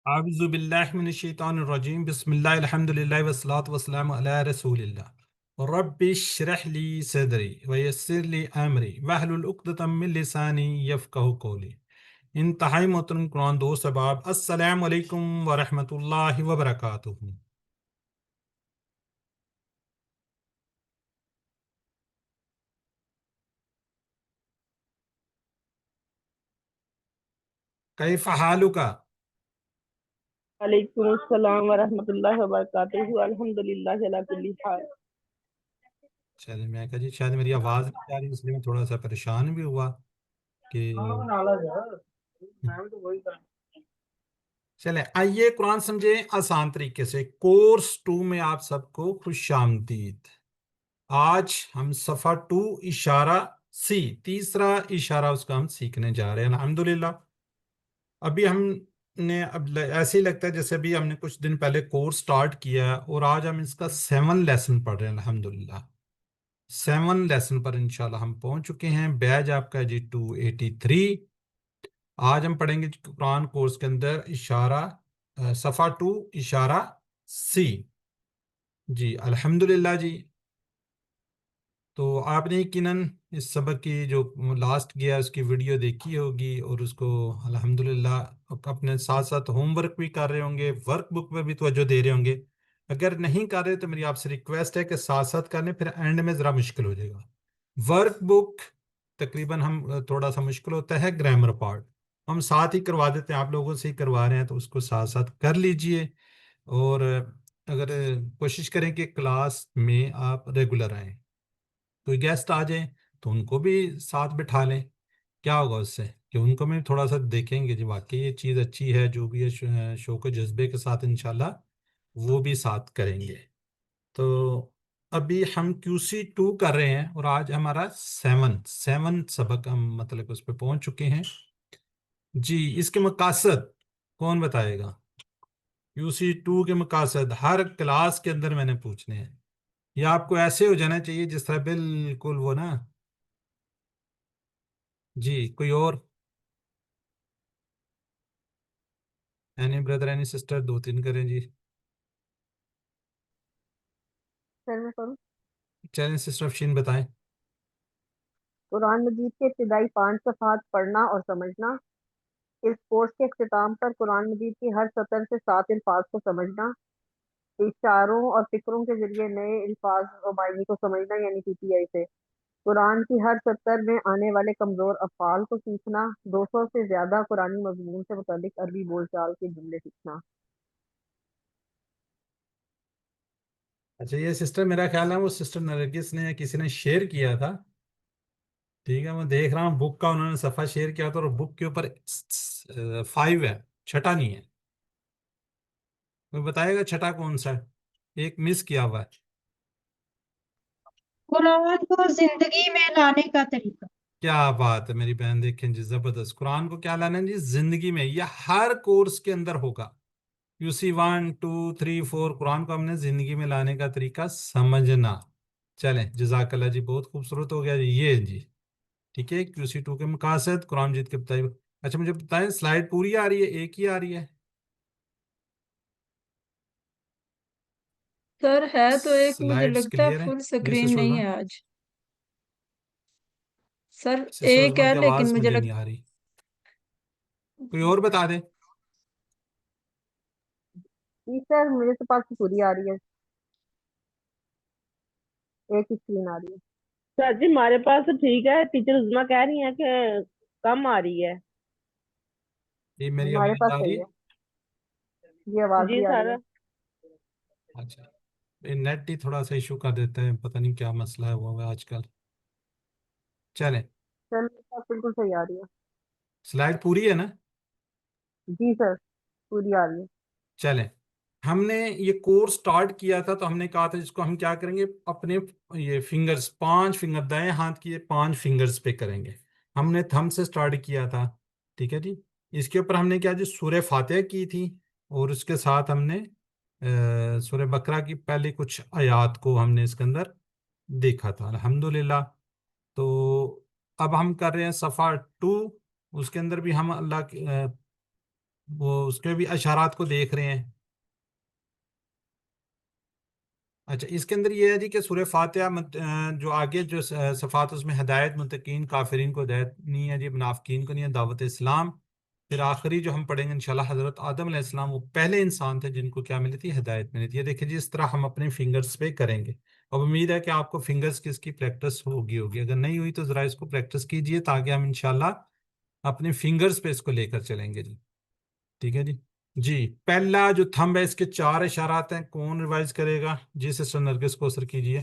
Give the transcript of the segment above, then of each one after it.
اعوذ باللہ من الشیطان الرجیم بسم اللہ الحمدللہ والصلاة والسلام علی رسول اللہ رب اشرح لی صدری ویسر لی امری واحلل عقدۃ من لسانی یفقہوا قولی۔ انتہائی محترم قرآن دوست احباب، السلام علیکم ورحمۃ اللہ وبرکاتہ۔ کیف حالک؟ وعلیکم السلام ورحمۃ اللہ وبرکاتہ۔ الحمدللہ علی کل حال۔ چلے، میں کہا جی شاید میری آواز نہیں آ رہی، اس لیے میں تھوڑا سا پریشان بھی ہوا کہ چلے آئیے قرآن سمجھے آسان طریقے سے۔ کورس 2 میں آپ سب کو خوش آمدید۔ آج ہم صفحہ 2 اشارہ سی، تیسرا اشارہ اس کا ہم سیکھنے جا رہے ہیں الحمدللہ۔ ابھی ہم نے ایسے ہی لگتا ہے جیسے ابھی ہم نے کچھ دن پہلے کورس سٹارٹ کیا ہے، اور آج ہم اس کا 7 لیسن پڑھ رہے ہیں الحمدللہ۔ 7 لیسن پر انشاءاللہ ہم پہنچ چکے ہیں۔ بیج آپ کا جی 283۔ آج ہم پڑھیں گے قرآن کورس کے اندر اشارہ صفحہ 2 اشارہ سی۔ جی الحمدللہ جی۔ تو آپ نے یقیناً اس سبق کی جو لاسٹ گیا اس کی ویڈیو دیکھی ہوگی، اور اس کو الحمدللہ اپنے ساتھ ساتھ ہوم ورک بھی کر رہے ہوں گے، ورک بک میں بھی توجہ دے رہے ہوں گے۔ اگر نہیں کر رہے تو میری آپ سے ریکویسٹ ہے کہ ساتھ ساتھ کر لیں، پھر اینڈ میں ذرا مشکل ہو جائے گا۔ ورک بک تقریباً ہم تھوڑا سا مشکل ہوتا ہے، گرامر پارٹ ہم ساتھ ہی کروا دیتے ہیں، آپ لوگوں سے ہی کروا رہے ہیں، تو اس کو ساتھ ساتھ کر لیجئے۔ اور اگر کوشش کریں کہ کلاس میں آپ ریگولر آئیں، کوئی گیسٹ آ جائیں تو ان کو بھی ساتھ بٹھا لیں۔ کیا ہوگا اس سے کہ ان کو بھی تھوڑا سا دیکھیں گے جی واقعی یہ چیز اچھی ہے، جو بھی ہے شوق و جذبے کے ساتھ انشاءاللہ وہ بھی ساتھ کریں گے۔ تو ابھی ہم QC 2 کر رہے ہیں، اور آج ہمارا 7 سبق ہم مطلب اس پہ پہنچ چکے ہیں۔ جی اس کے مقاصد کون بتائے گا؟ QC 2 کے مقاصد ہر کلاس کے اندر میں نے پوچھنے ہیں، یا آپ کو ایسے ہو جانا چاہیے جس طرح بالکل وہ نا۔ جی کوئی اور؟ اینی بردر اینی سسٹر، 2 3 کریں جی۔ سر میں کروں؟ چلیں سسٹر افشین بتائیں۔ قرآن مجید کے ابتدائی 5 صفحات پڑھنا اور سمجھنا۔ اس کورس کے اختتام پر قرآن مجید کی ہر سطر سے 7 الفاظ کو سمجھنا، اشاروں اور فکروں کے ذریعے نئے الفاظ و معنی کو سمجھنا یعنی PTI سے، قرآن کی ہر سطر میں آنے والے کمزور افعال کو سیکھنا، 200 سے زیادہ قرآنی مضمون سے متعلق عربی بول چال کے جملے سیکھنا۔ اچھا یہ سسٹر میرا خیال ہے وہ سسٹر نرگس نے یا کسی نے شیئر کیا تھا، ٹھیک ہے، میں دیکھ رہا ہوں بک کا انہوں نے صفحہ شیئر کیا تھا، اور بک کے اوپر 5 ہے، چھٹا نہیں ہے۔ کوئی بتائے گا چھٹا کون سا ہے؟ ایک مس کیا ہوا ہے۔ قرآن کو زندگی میں لانے کا طریقہ۔ کیا بات ہے میری بہن، دیکھیں جی زبردست۔ قرآن کو کیا لانا ہے جی؟ زندگی میں۔ یہ ہر کورس کے اندر ہوگا، QC 1 2 3 4، قرآن کو ہم نے زندگی میں لانے کا طریقہ سمجھنا۔ چلیں جزاک اللہ جی، بہت خوبصورت ہو گیا جی یہ جی، ٹھیک ہے۔ QC 2 کے مقاصد قرآن مجید کے بتائیے۔ اچھا مجھے بتائیں سلائیڈ پوری آ رہی ہے ایک ہی آ رہی ہے؟ سر ہے تو ایک، مجھے سلائیڈز لگتا ہے کلیئر ہیں فل جی سکرین سسٹر نہیں عثمان؟ ہے آج۔ سر سسٹر ایک عثمان ہے کی لیکن آواز مجھے مجھے نہیں آ رہی، کوئی اور بتا دیں۔ جی سر میرے تو پاس پوری آ رہی ہے، ایک ہی اسکرین آ رہی ہے۔ سر جی ہمارے پاس تو ٹھیک ہے، ٹیچر عظمیٰ کہہ رہی ہیں کہ کم آ رہی ہے۔ یہ میری ہمارے آواز پاس آ رہی صحیح ہے؟ ہے، یہ آواز بھی آ رہی ہے۔ اچھا یہ نیٹ ہی تھوڑا سا ایشو کر دیتا ہے، پتہ نہیں کیا مسئلہ ہے وہ آج کل۔ چلیں سر میرے پاس بالکل صحیح آ رہی ہے۔ سلائیڈ پوری ہے نا؟ جی سر پوری آ رہی ہے۔ چلیں ہم نے یہ کورس سٹارٹ کیا تھا تو ہم نے کہا تھا اس کو ہم کیا کریں گے، اپنے یہ فنگرز 5 فنگر دائیں ہاتھ کی 5 فنگرز پہ کریں گے۔ ہم نے تھم سے سٹارٹ کیا تھا، ٹھیک ہے جی۔ اس کے اوپر ہم نے کیا جی سورہ فاتحہ کی تھی، اور اس کے ساتھ ہم نے سورہ بقرہ کی پہلے کچھ آیات کو ہم نے اس کے اندر دیکھا تھا الحمدللہ۔ تو اب ہم کر رہے ہیں صفحہ 2، اس کے اندر بھی ہم اللہ وہ اس کے بھی اشارات کو دیکھ رہے ہیں. اچھا اس کے اندر یہ ہے جی کہ سورہ فاتحہ جو آگے جو صفات اس میں ہدایت متقین کافرین کو ہدایت نہیں ہے جی، منافقین کو نہیں ہے، دعوت اسلام. پھر آخری جو ہم پڑھیں گے انشاءاللہ حضرت آدم علیہ السلام، وہ پہلے انسان تھے جن کو کیا ملی تھی؟ ہدایت ملی تھی. یہ دیکھیں جی اس طرح ہم اپنے فنگرز پہ کریں گے. اب امید ہے کہ آپ کو فنگرز کی اس کی پریکٹس ہوگی. اگر نہیں ہوئی تو ذرا اس کو پریکٹس کیجئے تاکہ ہم انشاءاللہ اپنے فنگرز پہ اس کو لے کر چلیں گے جی. ٹھیک ہے جی. جی پہلا جو تھمب ہے اس کے 4 اشارات ہیں، کون ریوائز کرے گا؟ جی سسٹر نرگس کو اثر کیجئے.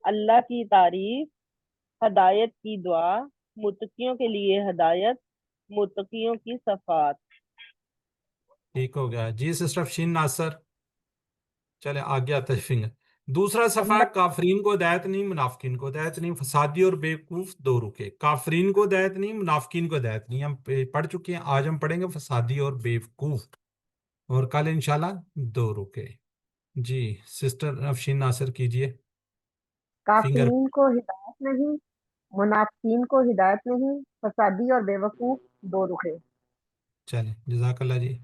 اللہ کی تعریف، ہدایت کی دعا، متقیوں کے لیے ہدایت، متقیوں کی صفات. ٹھیک ہو گیا جی سسٹر افشین ناصر. چلے آگے آتا ہے فنگر. دوسرا صفحہ، اللہ کافرین کو ہدایت نہیں، منافقین کو ہدایت نہیں، فسادی اور بیوقوف دو رکے. کافرین کو ہدایت نہیں، منافقین کو ہدایت نہیں. ہم پڑھ چکے ہیں، آج ہم پڑھیں گے فسادی اور بیوقوف، اور کل انشاءاللہ دو رکے. جی سسٹر افشین ناصر کیجئے. فنگر کافرین کو ہدایت نہیں، منافقین کو ہدایت نہیں، فسادی اور بے وقوف دو رخے. چلیں جزاک اللہ جی.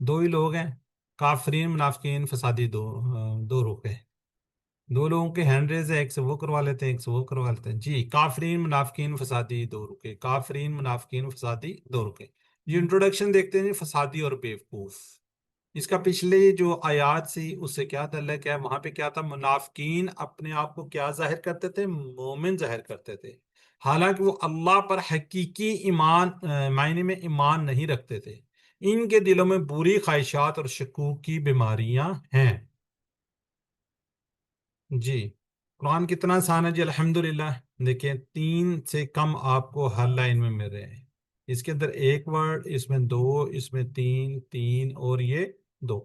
دو ہی لوگ ہیں، کافرین منافقین فسادی، دو رکے. دو لوگوں کے ہینڈ ریز ہے، ایک سے وہ کروا لیتے ہیں، ایک سے وہ کروا لیتے ہیں. جی کافرین منافقین فسادی دو رکے. کافرین منافقین فسادی دو رکے. یہ انٹروڈکشن دیکھتے ہیں جی، فسادی اور بیوقوف. اس کا پچھلے جو آیات سی اس سے کیا تعلق ہے؟ وہاں پہ کیا تھا؟ منافقین اپنے آپ کو کیا ظاہر کرتے تھے؟ مومن ظاہر کرتے تھے، حالانکہ وہ اللہ پر حقیقی ایمان معنی میں ایمان نہیں رکھتے تھے. ان کے دلوں میں بری خواہشات اور شکوک کی بیماریاں ہیں. جی قرآن کتنا آسان ہے جی الحمدللہ. دیکھیں 3 سے کم آپ کو ہر لائن میں مل رہے ہیں. اس کے اندر ایک ورڈ، اس میں 2، اس میں 3 اور یہ 2.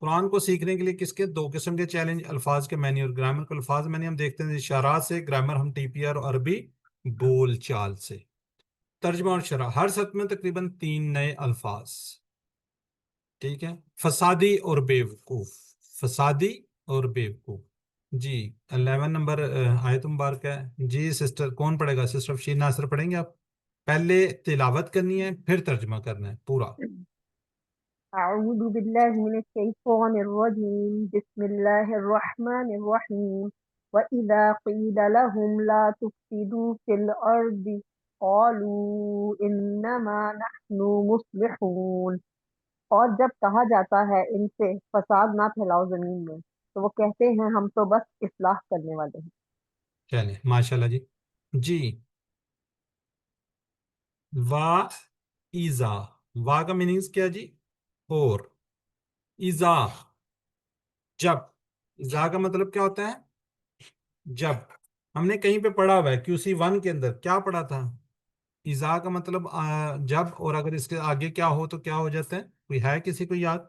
قرآن کو سیکھنے کے لیے کس کے 2 قسم کے چیلنج، الفاظ کے معنی اور گرامر کے. الفاظ معنی ہم دیکھتے ہیں اشارات سے، گرامر ہم ٹی پی آر اور عربی بول چال سے. ترجمہ اور شرح، ہر سطر میں تقریباً 3 نئے الفاظ. ٹھیک ہے. فسادی اور بیوقوف، فسادی اور بیوقوف. جی 11 نمبر آیت مبارکہ ہے. جی سسٹر کون پڑھے گا؟ سسٹر افشین ناصر پڑھیں گے آپ؟ پہلے تلاوت کرنی ہے پھر ترجمہ کرنا ہے پورا. اعوذ باللہ من الشیطان الرجیم، بسم اللہ الرحمن الرحیم. وَإِذَا قِيلَ لَهُمْ لَا تُفْسِدُوا فِي الْأَرْضِ قَالُوا إِنَّمَا نَحْنُ مُصْلِحُونَ. اور جب کہا جاتا ہے ان سے فساد نہ پھیلاؤ زمین میں، تو وہ کہتے ہیں ہم تو بس اصلاح کرنے والے ہیں. چلیں ماشاءاللہ جی. جی وا ایزا، وا کا میننگز کیا جی؟ اور. ایزا جب. ایزا کا مطلب کیا ہوتا ہے؟ جب. ہم نے کہیں پہ پڑھا ہوا ہے QC1 کے اندر کیا پڑھا تھا؟ ایزا کا مطلب جب، اور اگر اس کے آگے کیا ہو تو کیا ہو جاتا ہے؟ کوئی ہے کسی کو یاد؟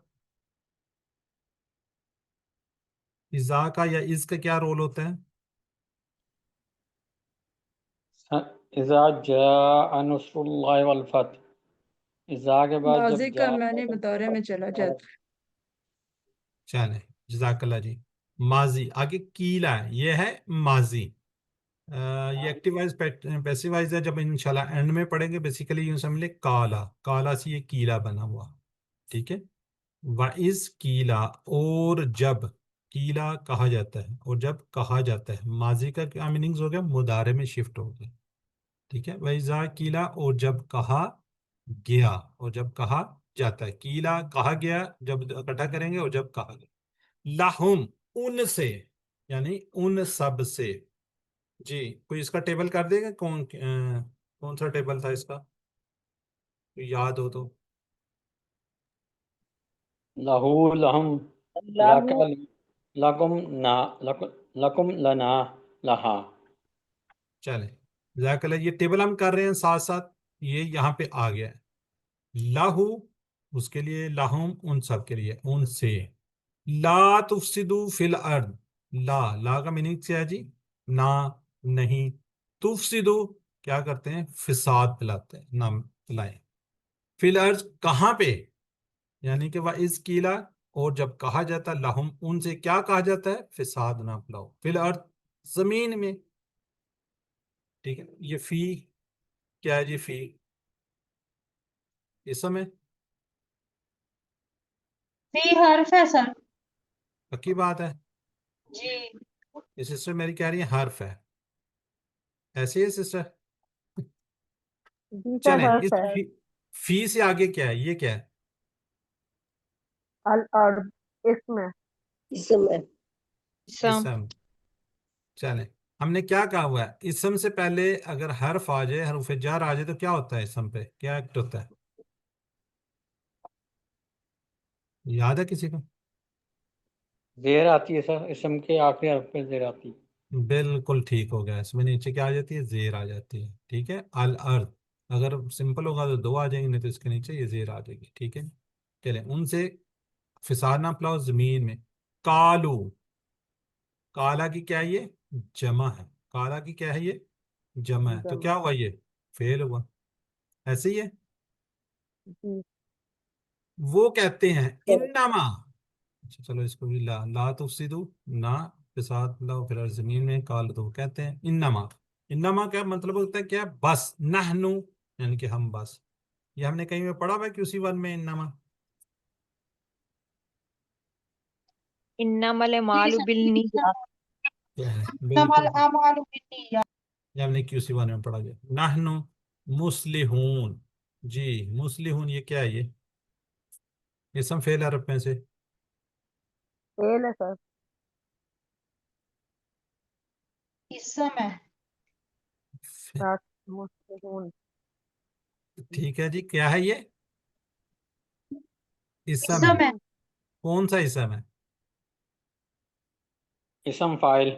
ایزا کا یا از کا کیا رول ہوتا ہے؟ اذا جاء نصر اللہ والفتح، اذا کے بعد جب ماضی کا جاء. معنی مضارع میں چلا جاتا ہے. چلیں جزاک اللہ جی. ماضی آگے کیلا ہے، یہ ہے ماضی. یہ ایکٹیو وائز پیسیو وائز ہے. جب انشاءاللہ اینڈ میں پڑھیں گے بیسیکلی یوں سمجھ لیں کالا، کالا سے یہ کیلا بنا ہوا. ٹھیک ہے. وَإِذْ کیلا، اور جب. کیلا کہا جاتا ہے اور جب کہا جاتا ہے. ماضی کا کیا میننگز ہو گیا؟ مضارع میں شفٹ ہو گیا. ٹھیک ہے. وَإِذَا کیلا، اور جب کہا گیا اور جب کہا جاتا ہے. کیلا کہا گیا جب اکٹھا کریں گے، اور جب کہا گیا. لہم ان سے، یعنی ان سب سے. جی کوئی اس کا ٹیبل کر دے گا؟ کون سا ٹیبل تھا اس کا؟ کوئی یاد ہو تو. لہو لہم، اللہ لکم نا، لکم لنا لہا. چلیں جزاک اللہ. یہ ٹیبل ہم کر رہے ہیں ساتھ ساتھ، یہ یہاں پہ آ گیا ہے. لاہو اس کے لیے، لاہم ان سب کے لیے، ان سے. لا تفسدو فی الارض، لا کا میننگ کیا ہے جی؟ نہ، نہیں. تفسدو کیا کرتے ہیں؟ فساد پھیلاتے ہیں، نہ پھلائیں. فی الارض کہاں پہ؟ یعنی کہ وَإِذْ قِيلَ، اور جب کہا جاتا ہے لہم ان سے، کیا کہا جاتا ہے؟ فساد نہ پھیلاؤ. فی الارض زمین میں. ٹھیک ہے. یہ فی کیا ہے جی فی؟ اسم ہے؟ فی حرف ہے سر. پکی بات ہے؟ جی. یہ سسٹر میری کہہ رہی ہے حرف ہے، ایسی ہے سسٹر؟ جی سر چلیں حرف اس ہے. فی سے آگے کیا ہے، یہ کیا ہے؟ الارض اسم ہے. اسم. اسم. چلیں ہم نے کیا کہا ہوا ہے، اسم سے پہلے اگر حرف آ جائے، حرف جر آ جائے تو کیا ہوتا ہے اسم پہ، کیا ایکٹ ہوتا ہے؟ یاد ہے کسی کو؟ زیر آتی ہے سر، اسم کے آخری حرف پہ زیر آتی ہے. بالکل ٹھیک ہو گیا، اس میں نیچے کیا آ جاتی ہے، زیر آ جاتی ہے. ٹھیک ہے، الارض اگر سمپل ہوگا تو دو آ جائیں گے، نہیں تو اس کے نیچے یہ زیر آ جائے گی. ٹھیک ہے، چلیں ان سے فساد نہ پھیلاؤ زمین میں. کالو، کالا کی کیا ہے یہ، جمع ہے. کالا کی کیا ہے یہ، جمع ہے. تو جمع. کیا ہوا، یہ فعل ہوا، ایسے ہی ہے. جی. وہ کہتے ہیں انما، اچھا چلو اس کو بھی لا تفسدو، نہ فساد لاؤ پھر زمین میں. کال تو وہ کہتے ہیں انما. انما کیا مطلب ہوتا ہے، کیا بس، نحنو یعنی کہ ہم بس. یہ ہم نے کہیں میں پڑھا ہوا ہے کہ اسی ون میں انما انما المال بالنیات. کیا ہے، انما بالکل الاعمال بالنیات. یہ ہم نے کسی ون میں پڑھا گیا. نحنو مسلحون، جی مسلحون یہ کیا ہے، یہ اسم فعل عرب میں سے فعل ہے سر. اسم ہے. مسلمون. ٹھیک ہے جی، کیا ہے یہ اسم ہے. اسم ہے. کون سا اسم ہے؟ اسم فاعل.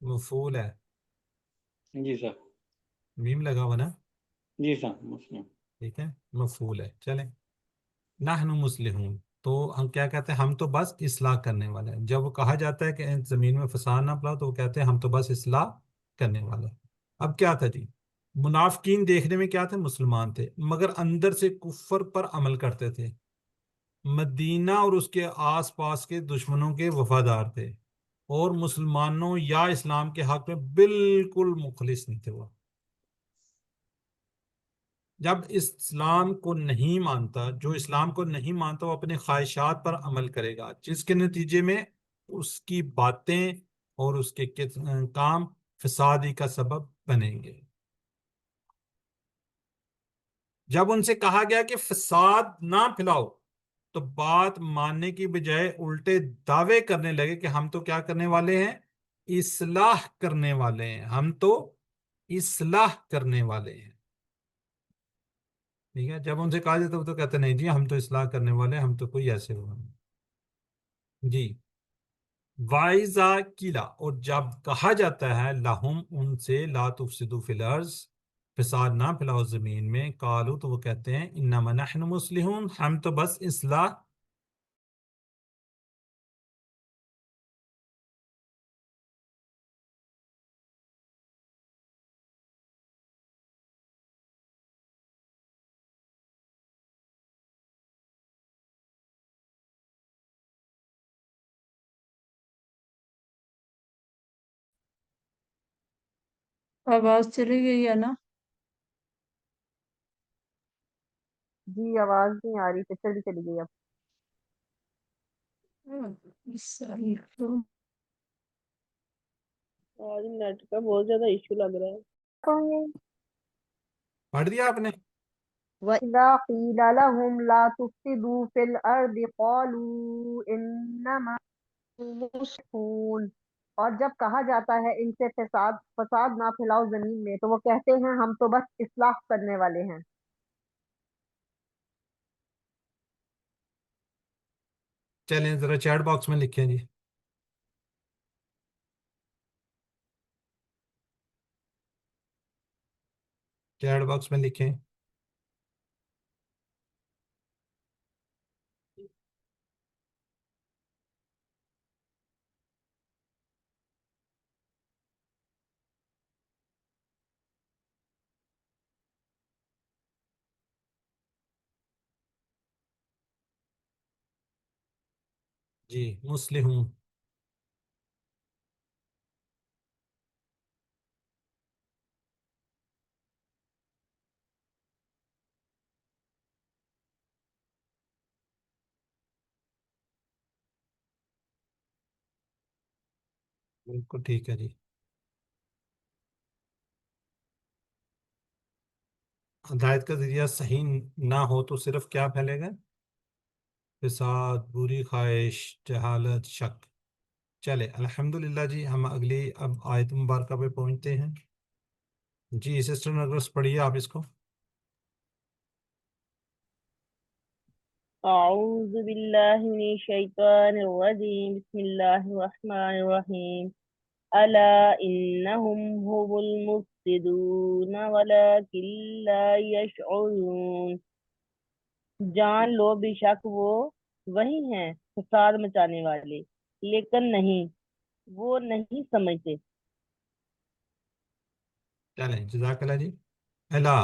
مفعول ہے. جی سر. میم لگا ہوا نا، جی سر مسلم. ٹھیک ہے مفعول ہے. چلیں نحن مصلحون، تو ہم کیا کہتے ہیں، ہم تو بس اصلاح کرنے والے ہیں. جب وہ کہا جاتا ہے کہ زمین میں فساد نہ پڑا تو وہ کہتے ہیں ہم تو بس اصلاح کرنے والے ہیں. اب کیا تھا جی، منافقین دیکھنے میں کیا تھے، مسلمان تھے مگر اندر سے کفر پر عمل کرتے تھے. مدینہ اور اس کے آس پاس کے دشمنوں کے وفادار تھے، اور مسلمانوں یا اسلام کے حق میں بالکل مخلص نہیں تھے. وہ جب اسلام کو نہیں مانتا، جو اسلام کو نہیں مانتا وہ اپنے خواہشات پر عمل کرے گا، جس کے نتیجے میں اس کی باتیں اور اس کے کام فسادی کا سبب بنیں گے. جب ان سے کہا گیا کہ فساد نہ پھیلاؤ تو بات ماننے کی بجائے الٹے دعوے کرنے لگے کہ ہم تو کیا کرنے والے ہیں، اصلاح کرنے والے ہیں، ہم تو اصلاح کرنے والے ہیں. ٹھیک ہے، جب ان سے کہا جاتا ہے وہ تو کہتے نہیں جی ہم تو اصلاح کرنے والے ہیں، ہم تو کوئی ایسے ہوا نہیں. جی وائزا کیلا، اور جب کہا جاتا ہے لہم ان سے، لا تفسدوا فی الارض فساد نہ پھیلاؤ زمین میں، قالو تو وہ کہتے ہیں انما نحن مصلحون، ہم تو بس اصلاح آواز چلی گئی ہے نا. جی آواز نہیں آ رہی تھی، چلی چلی گئی. اب آج نیٹ کا بہت زیادہ ایشو لگ رہا ہے. پڑھ دیا آپ نے؟ وَإِذَا قِيلَ لَهُمْ لَا تُفْسِدُوا فِي الْأَرْضِ قَالُوا إِنَّمَا مُصْلِحُونَ، اور جب کہا جاتا ہے ان سے فساد نہ پھیلاؤ زمین میں تو وہ کہتے ہیں ہم تو بس اصلاح کرنے والے ہیں. چلیں ذرا چیٹ باکس میں لکھیں جی. چیٹ باکس میں لکھیں. جی مصلحون. بالکل ٹھیک ہے جی. ہدایت کا ذریعہ صحیح نہ ہو تو صرف کیا پھیلے گا؟ فساد، بری خواہش، جہالت، شک. چلے الحمدللہ جی، ہم اگلی اب آیت مبارکہ پہ پہنچتے ہیں. جی سسٹر نرگس پڑھیے آپ اس کو. أعوذ بالله من الشيطان الرجيم بسم الله الرحمن الرحيم ألا إنهم هم المفسدون ولكن لا يشعرون جان لو بے شک وہ وہی ہیں فساد مچانے والے لیکن نہیں وہ نہیں سمجھتے. چلیں جزاک اللہ جی. الا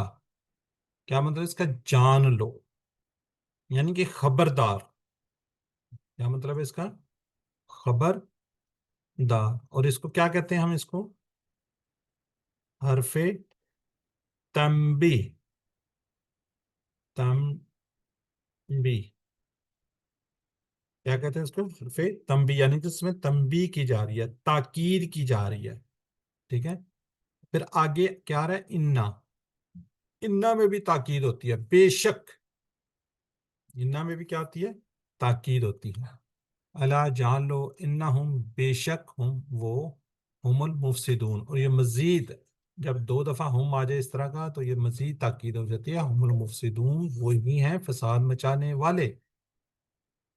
کیا مطلب اس کا؟ جان لو، یعنی کہ خبردار. کیا مطلب ہے اس کا؟ خبردار. اور اس کو کیا کہتے ہیں ہم؟ اس کو حرف تنبیہ. تنبیہ کیا کہتے ہیں اس کو؟ حرف تنبیہ، یعنی کہ اس میں تنبیہ کی جا رہی ہے، تاکید کی جا رہی ہے. ٹھیک ہے. پھر آگے کیا آ رہا ہے؟ انا. انا میں بھی تاکید ہوتی ہے، بے شک. انا میں بھی کیا ہوتی ہے؟ تاکید ہوتی ہے. الا جان لو، انہم بے شک ہم وہ، ہم المفسدون. اور یہ مزید جب دو دفعہ ہم آ جائے اس طرح کا تو یہ مزید تاکید ہو جاتی ہے. ہم المفسدون وہی ہیں فساد مچانے والے.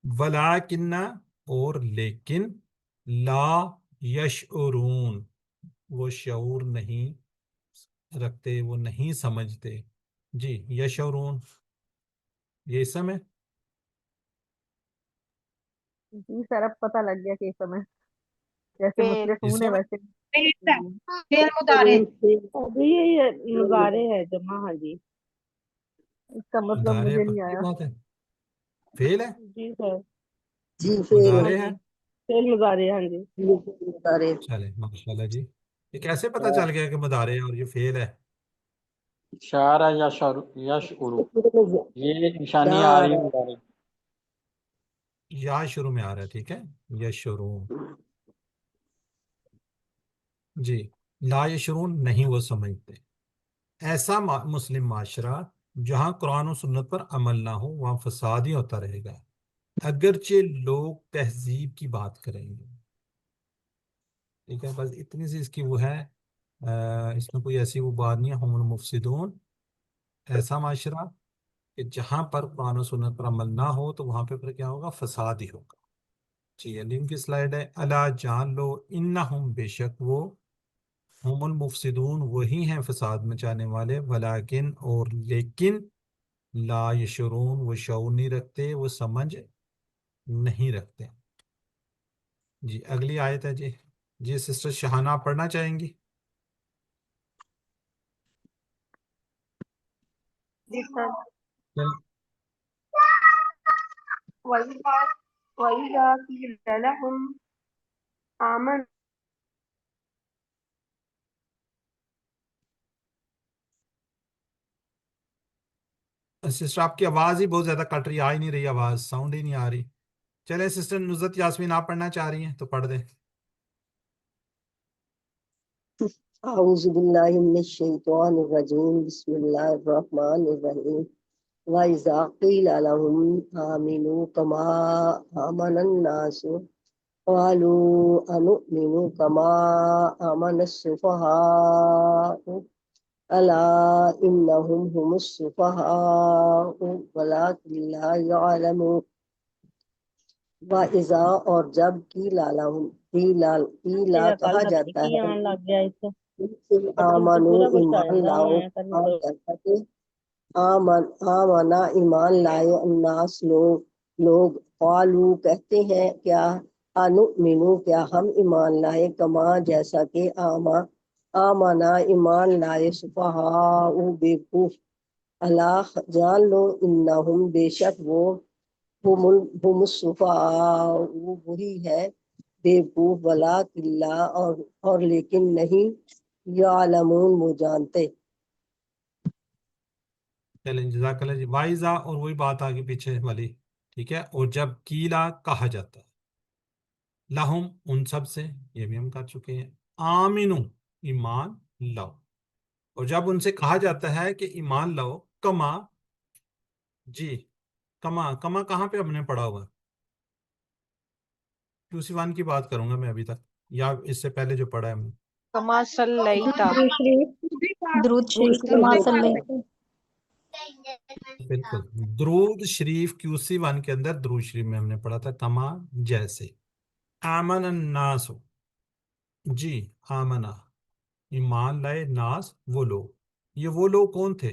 ولیکن اور لیکن، لا یشعرون وہ شعور نہیں رکھتے، وہ نہیں سمجھتے. جی یشعرون یہ اسم ہے. جی سر اب پتہ لگ گیا کہ سمجھ جیسے فعل مصلحون ہے اسم ہے. ویسے. فعل مضارع. ابھی یہ مظاہرے ہے جمع. ہاں جی اس کا مطلب مدارے مجھے نہیں پکی آیا. بات ہے. فعل ہے، جی سر. جی ہاں مدارے ہے. جی فعل مظاہرے. ہاں جی فعل چلے ماشاءاللہ جی. یہ کیسے پتہ چل گیا کہ مدارے ہے اور یہ فعل ہے؟ شعر یا یشعر، یہ نشانی آ رہی ہے مدارے. یا شروع میں آ رہا ہے. ٹھیک ہے. یشعرون. جی لا یشعرون نہیں وہ سمجھتے. ایسا مسلم معاشرہ جہاں قرآن و سنت پر عمل نہ ہو وہاں فساد ہی ہوتا رہے گا، اگرچہ لوگ تہذیب کی بات کریں گے. ٹھیک ہے. بس اتنی سی اس کی وہ ہے، اس میں کوئی ایسی وہ بات نہیں ہے. ہم المفسدون ایسا معاشرہ کہ جہاں پر قرآن و سنت پر عمل نہ ہو تو وہاں پہ پھر کیا ہوگا؟ فساد ہی ہوگا. جی علیم کی سلائیڈ ہے. الا جان لو، انہم بے شک وہ، ہم المفسدون وہی ہیں فساد مچانے والے، ولیکن اور لیکن، لا یشعرون وہ شعور نہیں رکھتے، وہ سمجھ نہیں رکھتے. جی اگلی آیت ہے جی. جی سسٹر شہانہ آپ پڑھنا چاہیں گی؟ جی سر. چل وَإِذَا قِيلَ لَهُمْ آمَنُوا سسٹر آپ کی آواز ہی بہت زیادہ کٹ رہی، آ ہی نہیں رہی آواز، ساؤنڈ ہی نہیں آ رہی. چلے سسٹر نصرت یاسمین آپ پڑھنا چاہ رہی ہیں تو پڑھ دیں. أعوذ بالله من الشيطان الرجيم بسم الله الرحمن الرحيم وإذا قيل لهم آمنوا كما آمن الناس قالوا أنؤمن كما آمن السفهاء ألا إنهم هم السفهاء ولكن لا يعلمون. وإذا اور جب قیلا تیرا کل کہا کا جاتا کی ہے آن لگ گیا اس سے تو آمنو پورا کچھ ایمان آئندہ لاؤ، آیا کر آ مطلب جاتا کہ آمنا ایمان لائے الناس لوگ قالو کہتے ہیں کیا انؤمنو کیا ہم ایمان لائے کما جیسا کہ آمنا ایمان لائے سفہاء بیوقوف. اللہ جان لو انہم بے شک وہ ہم السفہاء وہی ہے بیوقوف، ولکن لا اور لیکن نہیں یعلمون وہ جانتے. چلیں جزاک اللہ جی. وائزا اور وہی بات آگے پیچھے والی. ٹھیک ہے. اور جب کیلا کہا جاتا ہے. لہم ان سب سے، یہ بھی ہم کر چکے ہیں. آمنو ایمان لاؤ. اور جب ان سے کہا جاتا ہے کہ ایمان لاؤ، کما، جی کما، کما کہاں پہ ہم نے پڑھا ہوا؟ QC1 کی بات کروں گا میں ابھی تک، یا اس سے پہلے جو پڑھا ہے ہم نے. کما صلیتا درود شریف کما بالکل، درود شریف QC1 کے اندر درود شریف میں ہم نے پڑھا تھا کما جیسے. آمن الناس، جی آمنا ایمان لائے، ناس وہ لوگ، یہ وہ لوگ کون تھے؟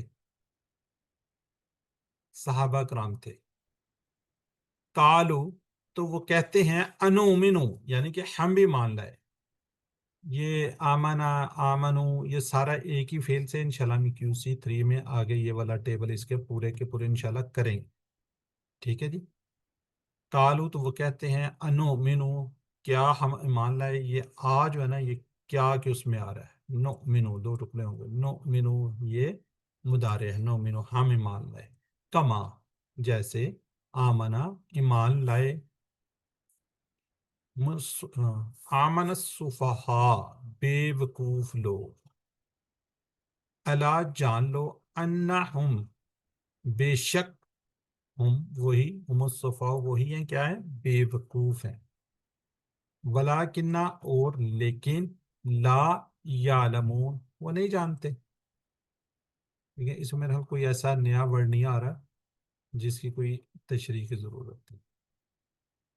صحابہ کرام تھے. قالو تو وہ کہتے ہیں انومنو یعنی کہ ہم بھی مان لائے. یہ آمنا، آمنو، یہ سارا ایک ہی فعل سے انشاءاللہ ہم QC3 میں آگے یہ والا ٹیبل اس کے پورے انشاءاللہ کریں گے. ٹھیک ہے جی. قالو تو وہ کہتے ہیں انومنو کیا ہم ایمان لائے. یہ آ جو ہے نا یہ کیا کہ اس میں آ رہا ہے، نو منو دو ٹکڑے ہوں گے، نو منو یہ مضارع ہے، نو منو ہم ایمان لائے، کما جیسے، آمنا ایمان لائے، آمن السفہاء بے وقوف لوگ، الا جان لو، انہم بے شک، ہم وہی، ہم السفہاء وہی ہیں، کیا ہیں؟ بے وقوف ہیں. ولیکنہ اور لیکن، لا یعلمون وہ نہیں جانتے. ٹھیک ہے، اس میں میرا کوئی ایسا نیا ورڈ نہیں آ رہا جس کی کوئی تشریح کی ضرورت ہے.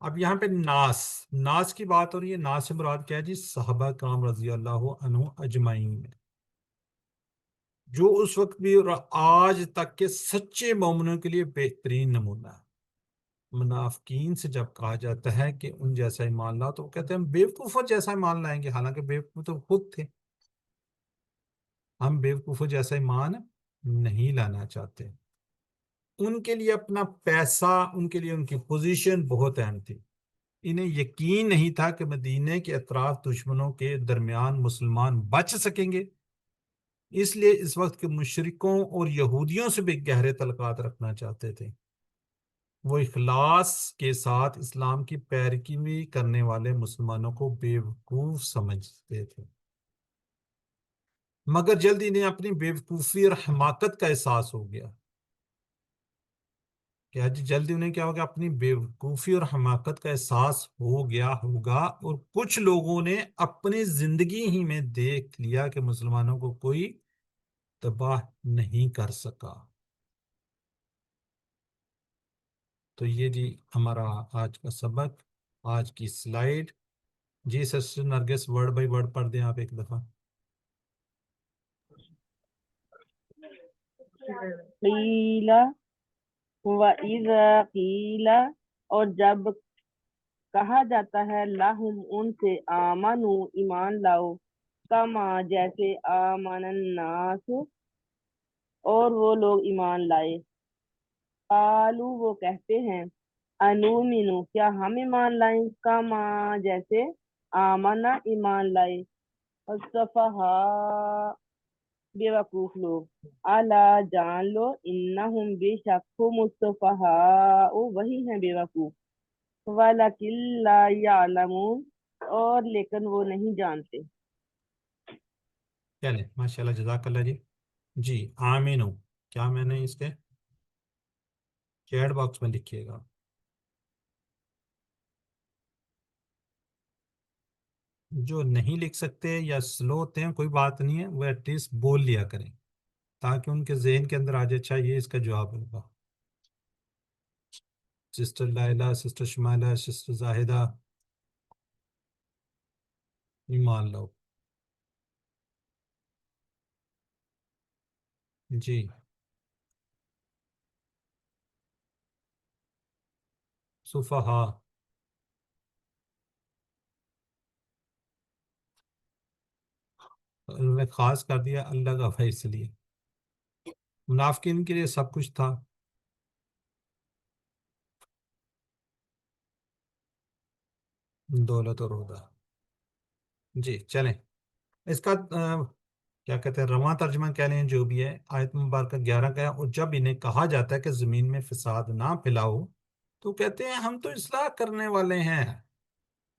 اب یہاں پہ ناس، ناس کی بات ہو رہی ہے. ناس سے مراد کیا ہے جی؟ صحابہ کرام رضی اللہ عنہ اجمعین میں، جو اس وقت بھی اور آج تک کے سچے مومنوں کے لیے بہترین نمونہ ہے. منافقین سے جب کہا جاتا ہے کہ ان جیسا ایمان لاؤ تو وہ کہتے ہیں ہم بیوقوفوں جیسا ایمان لائیں گے، حالانکہ بیوقوف تو خود تھے. ہم بیوقوفوں جیسا ایمان نہیں لانا چاہتے. ان کے لیے اپنا پیسہ، ان کے لیے ان کی پوزیشن بہت اہم تھی. انہیں یقین نہیں تھا کہ مدینے کے اطراف دشمنوں کے درمیان مسلمان بچ سکیں گے. اس لیے اس وقت کے مشرکوں اور یہودیوں سے بھی گہرے تعلقات رکھنا چاہتے تھے. وہ اخلاص کے ساتھ اسلام کی پیروی کرنے والے مسلمانوں کو بیوقوف سمجھتے تھے، مگر جلد انہیں اپنی بیوقوفی اور حماقت کا احساس ہو گیا. کیا جی؟ جلدی انہیں کیا ہوگا؟ اپنی بیوقوفی اور حماقت کا احساس ہو گیا ہوگا، اور کچھ لوگوں نے اپنی زندگی ہی میں دیکھ لیا کہ مسلمانوں کو کوئی تباہ نہیں کر سکا. تو یہ جی ہمارا آج کا سبق، آج کی سلائیڈ. جی sister Nargis word by word پڑھ دیں آپ ایک دفعہ. قیل وَإِذَا قِیلَ اور جب کہا جاتا ہے لہم ان سے، آمنو ایمان لاؤ، کما جیسے، آمن الناس اور وہ لوگ ایمان لائے، قالو وہ کہتے ہیں، انومنو کیا ہم ایمان لائیں، کما جیسے، آمنا ایمان لائے، السفہاء بے وقوف لوگ، الا جان لو، انہم بے شک، ہم السفہاء وہی ہیں بے وقوف، وَلَكِنْ لَا يَعْلَمُونَ اور لیکن وہ نہیں جانتے. چلیں ماشاءاللہ، جزاک اللہ جی. جی آمینو، کیا میں نے اس کے چیٹ باکس میں لکھیے گا. جو نہیں لکھ سکتے یا سلو ہوتے ہیں کوئی بات نہیں ہے، وہ ایٹ لیسٹ بول لیا کریں تاکہ ان کے ذہن کے اندر آ جائے، اچھا یہ اس کا جواب ہوگا. Sister Laila, sister Shumaila, sister Zahida, ایمان لو. جی صفحہ، انہوں نے خاص کر دیا اللہ کا بھائی، اس لیے منافقین کے لیے سب کچھ تھا. دولت اور عہدہ. جی چلیں، اس کا کیا کہتے ہیں، رواں ترجمہ کہہ لیں جو بھی ہے. آیت مبارکہ 11 کا ہے، اور جب انہیں کہا جاتا ہے کہ زمین میں فساد نہ پھیلاؤ تو کہتے ہیں ہم تو اصلاح کرنے والے ہیں.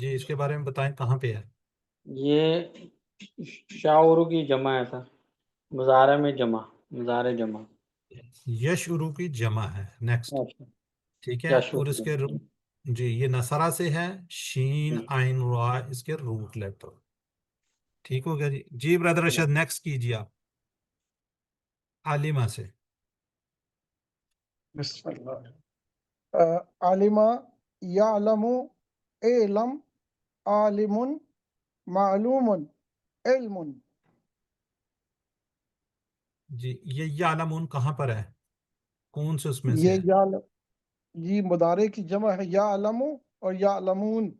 جی اس کے بارے میں بتائیں کہاں پہ ہے؟ یہ شاعرو کی جمع ہے سر، مضارع میں جمع، مضارع جمع. یشعرو کی جمع ہے. نیکسٹ. اچھا. ٹھیک ہے. یشعر. اور اس کے جی یہ نصرہ سے ہے، شین عین را اس کے روٹ لیٹر. ٹھیک ہو گیا جی. جی برادر ارشد نیکسٹ کیجیے آپ عالمہ سے. بسم اللہ. عالمہ یعلم علم عالم معلوم علم. جی یہ یعلمون کہاں پر ہے؟ کون سے اس میں سے یہ ہے؟ یعلم جی مضارع کی جمع ہے یعلم اور یعلمون.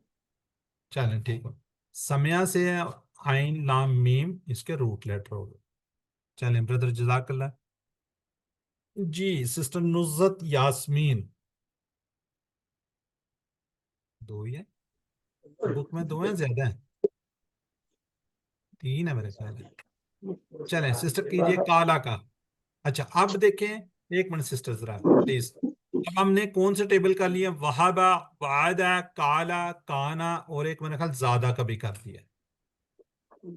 چلیں ٹھیک ہو. سمیہ سے ہے، عین لام میم اس کے روٹ لیٹر ہو گئے. چلیں برادر جزاک اللہ. جی سسٹر نزت یاسمین. دو ہی ہے بک میں، دو ہیں زیادہ ہیں، تین ہے میرے خیال ہے. چلیں سسٹر کیجئے کالا کا. اچھا اب دیکھیں ایک منٹ سسٹر ذرا پلیز. اب ہم نے کون سے ٹیبل کا لیا؟ وہابا، وعدہ، کالا، کانا اور ایک میں نے خیال زیادہ کا بھی کر دیا.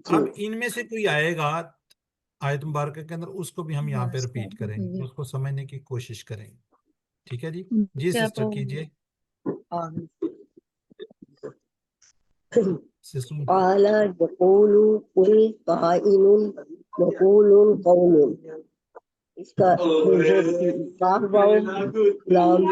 اب ان میں سے کوئی آئے گا آیت مبارکہ کے اندر، اس کو بھی ہم یہاں پہ ریپیٹ کریں گے، اس کو سمجھنے کی کوشش کریں گے. ٹھیک ہے جی. جی سسٹر کیجئے. سسٹر قال یقول قل قائل مقول قول. اس کا کاف واو لام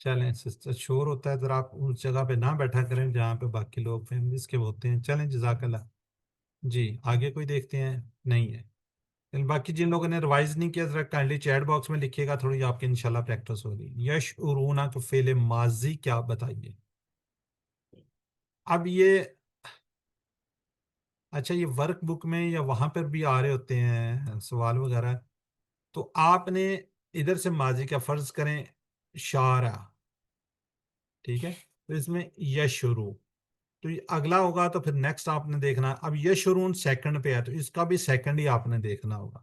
چلیں سسٹر شور ہوتا ہے ذرا، آپ اس جگہ پہ نہ بیٹھا کریں جہاں پہ باقی لوگ فیملیز کے ہوتے ہیں. چلیں جزاک اللہ. جی آگے کوئی دیکھتے ہیں؟ نہیں ہے. باقی جن لوگوں نے ریوائز نہیں کیا ذرا کائنڈلی چیٹ باکس میں لکھیے گا، تھوڑی آپ کی انشاءاللہ پریکٹس ہوگی. یشعرون کا فعل ماضی کیا بتائیے. اب یہ اچھا یہ ورک بک میں یا وہاں پر بھی آ رہے ہوتے ہیں سوال وغیرہ، تو آپ نے ادھر سے ماضی کا فرض کریں شارع، ٹھیک ہے، تو اس میں یشرو، تو یہ اگلا ہوگا تو پھر نیکسٹ آپ نے دیکھنا. اب یشرون سیکنڈ پہ ہے تو اس کا بھی سیکنڈ ہی آپ نے دیکھنا ہوگا.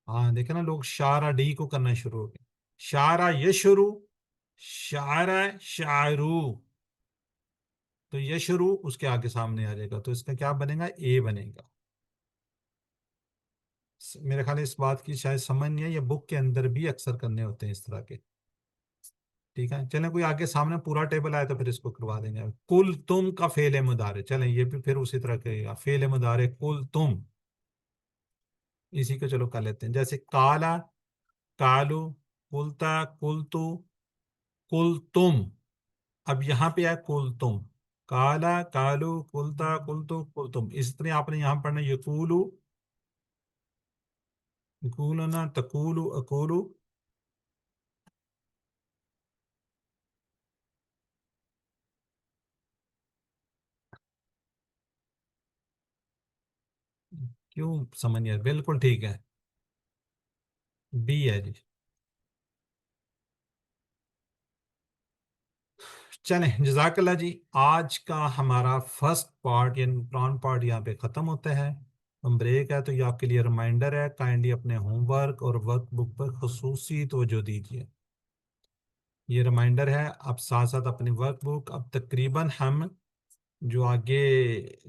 ہاں دیکھیں نا لوگ شارع ڈی کو کرنا شروع ہو گئے. شارع یشرو، شاعرہ شاعرو، تو یشرو اس کے آگے سامنے آ جائے گا، تو اس کا کیا بنے گا؟ اے بنے گا. میرے خیال ہے اس بات کی شاید سمجھ نہیں ہے، یہ بک کے اندر بھی اکثر کرنے ہوتے ہیں اس طرح کے. ٹھیک ہے چلیں کوئی آگے سامنے پورا ٹیبل آئے تو پھر اس کو کروا دیں گے. کل تم کا فعل مضارع، چلیں یہ بھی پھر اسی طرح کہے گا. فعل مضارع کل تم، اسی کو چلو کر لیتے ہیں. جیسے کالا، کالو، کلتا، کلتو، کل تم. اب یہاں پہ ہے کل تم، کالا، کالو، کلتا، کلتو، کل تم. اس طرح آپ نے یہاں پڑھنا یقولو، یقولنا، تقولو، اقولو. کیوں سمجھ نہیں آیا؟ بالکل ٹھیک ہے، بی ہے جی. چلیں جزاک اللہ جی. آج کا ہمارا فرسٹ پارٹ یعنی قرآن پارٹ یہاں پہ ختم ہوتا ہے. ہم بریک ہے تو یہ آپ کے لیے ریمائنڈر ہے، کائنڈلی اپنے ہوم ورک اور ورک بک پر خصوصی توجہ دیجیے. یہ ریمائنڈر ہے، اب ساتھ ساتھ اپنی ورک بک. اب تقریباً ہم جو آگے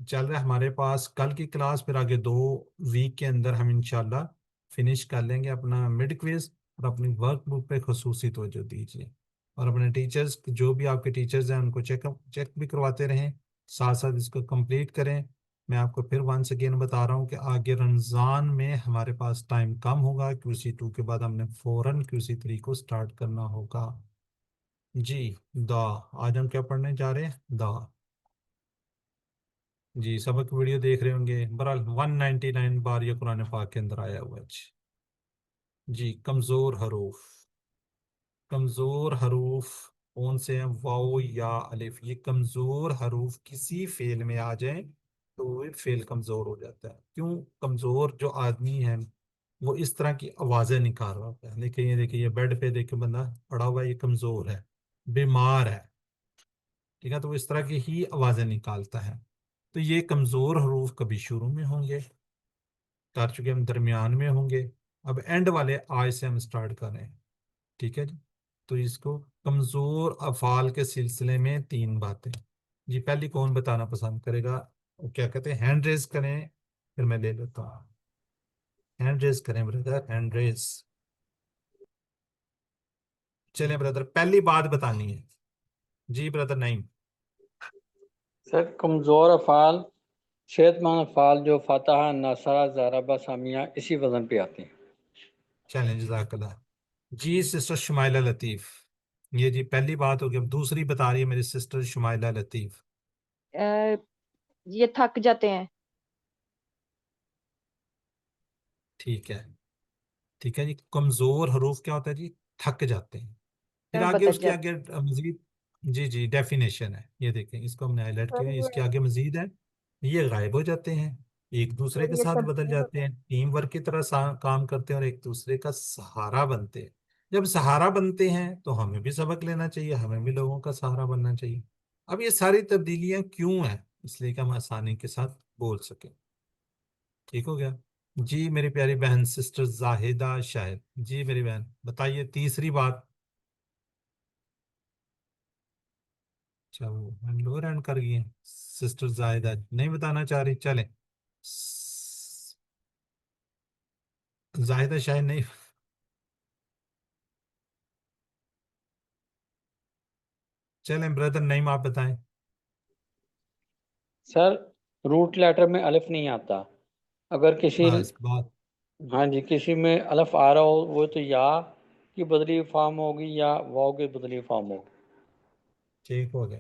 چل رہا ہے ہمارے پاس کل کی کلاس، پھر آگے 2 ویک کے اندر ہم انشاءاللہ فنش کر لیں گے اپنا مڈ کوئز. اور اپنی ورک بک پہ خصوصی توجہ دیجیے، اور اپنے ٹیچرز جو بھی آپ کے ٹیچرز ہیں ان کو چیک بھی کرواتے رہیں، ساتھ ساتھ اس کو کمپلیٹ کریں. میں آپ کو پھر ونس اگین بتا رہا ہوں کہ آگے رمضان میں ہمارے پاس ٹائم کم ہوگا، QC2 کے بعد ہم نے فوراً QC3 کو سٹارٹ کرنا ہوگا. جی دا آج ہم کیا پڑھنے جا رہے ہیں؟ دا. جی سبق ویڈیو دیکھ رہے ہوں گے، برحال 199 بار یہ قرآن پاک کے اندر آیا ہوا ہے. جی کمزور حروف، کمزور حروف کون سے ہیں؟ واو یا الف. یہ کمزور حروف کسی فعل میں آ جائیں تو وہ فعل کمزور ہو جاتا ہے. کیوں؟ کمزور جو آدمی ہے وہ اس طرح کی آوازیں نکال رہا ہوتا ہے. دیکھیں یہ بیڈ پہ دیکھیں بندہ پڑا ہوا ہے، یہ کمزور ہے، بیمار ہے، ٹھیک ہے، تو وہ اس طرح کی ہی آوازیں نکالتا ہے. تو یہ کمزور حروف کبھی شروع میں ہوں گے، کر چکے، ہم درمیان میں ہوں گے. اب اینڈ والے آئے سے ہم سٹارٹ کر رہے ہیں. ٹھیک ہے جی. تو اس کو کمزور افعال کے سلسلے میں 3 باتیں. جی پہلی کون بتانا پسند کرے گا؟ وہ کیا کہتے ہیں، ہینڈ ریز کریں، پھر میں لے لیتا ہوں. ہینڈ ریز کریں بردر، ہینڈ ریز. چلیں بردر، پہلی بات بتانی ہے. جی بردر نعیم. سر کمزور افعال صحت مند افعال جو فاتحہ، ناصرہ، ضربہ، سامیہ اسی وزن پہ آتے ہیں. چلیں جزاک اللہ. جی سسٹر شمائلہ لطیف. یہ جی پہلی بات ہوگی. اب دوسری بتا رہی ہے میری سسٹر شمائلہ لطیف. یہ تھک جاتے ہیں. ٹھیک ہے. ٹھیک ہے جی. کمزور حروف کیا ہوتا ہے جی؟ تھک جاتے ہیں. پھر آگے بدل اس کے جاتے آگے مزید. جی جی ڈیفینیشن ہے یہ دیکھیں، اس کو ہم نے ہائی لائٹ کیا ہے. اس کے آگے مزید ہے، یہ غائب ہو جاتے ہیں، ایک دوسرے کے یہ ساتھ بدل تبدیل جاتے ہیں، ٹیم ورک کی طرح کام کرتے ہیں اور ایک دوسرے کا سہارا بنتے ہیں. جب سہارا بنتے ہیں تو ہمیں بھی سبق لینا چاہیے، ہمیں بھی لوگوں کا سہارا بننا چاہیے. اب یہ ساری تبدیلیاں کیوں ہیں؟ اس لیے کہ ہم آسانی کے ساتھ بول سکیں. ٹھیک ہو گیا. جی میری پیاری بہن سسٹر زاہدہ شاہد. جی میری بہن بتائیے تیسری بات. اچھا وہ ہم لوور اینڈ کر گئی ہیں سسٹر زاہدہ، نہیں بتانا چاہ رہی. چلیں زاہدہ شاید نہیں. چلیں بردر نعیم آپ بتائیں. سر روٹ لیٹر میں الف نہیں آتا. اگر کسی بس بات. ہاں جی کسی میں الف آ رہا ہو وہ تو یا کی بدلی فارم ہوگی یا واو کی بدلی فارم ہوگی. ٹھیک ہو گیا.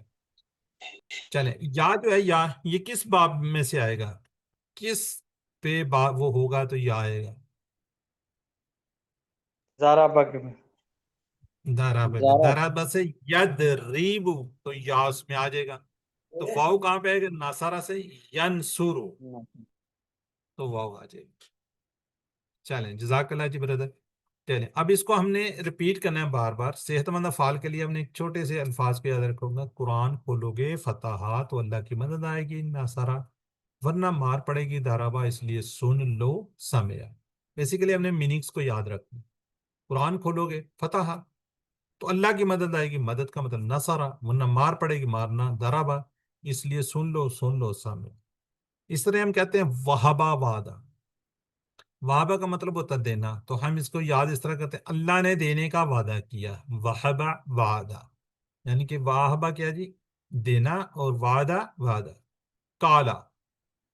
چلیں یا جو ہے یا یہ کس باب میں سے آئے گا؟ کس پہ وہ ہوگا تو یا آئے گا؟ زارا بگ میں دارابہ سے ید ریبو تو یا اس میں آ جائے گا. تو واو کہاں پہ آئے گا؟ ناصرہ سے ینصرو تو واو آ جائے گا. چلیں جزاک اللہ جی بردر. چلیں اب اس کو ہم نے ریپیٹ کرنا ہے بار بار. صحت مند افعال کے لیے ہم نے ایک چھوٹے سے الفاظ کو یاد رکھوں گا. قرآن کھولو گے فتحہ تو اللہ کی مدد آئے گی، ناصرہ ورنہ مار پڑے گی، دارابا اس لیے سن لو سمیا. بیسیکلی ہم نے میننگس کو یاد رکھنا. قرآن کھولو گے فتحہ تو اللہ کی مدد آئے گی، مدد کا مطلب نصرہ، ورنہ مار پڑے گی، مارنا، دارابا اس لیے سن لو سمیا. اس طرح ہم کہتے ہیں وہبا وعدہ. وہابہ کا مطلب ہوتا ہے دینا، تو ہم اس کو یاد اس طرح کرتے ہیں اللہ نے دینے کا وعدہ کیا. وہبہ وعدہ یعنی کہ واہبہ کیا جی؟ دینا، اور وعدہ وعدہ. کالا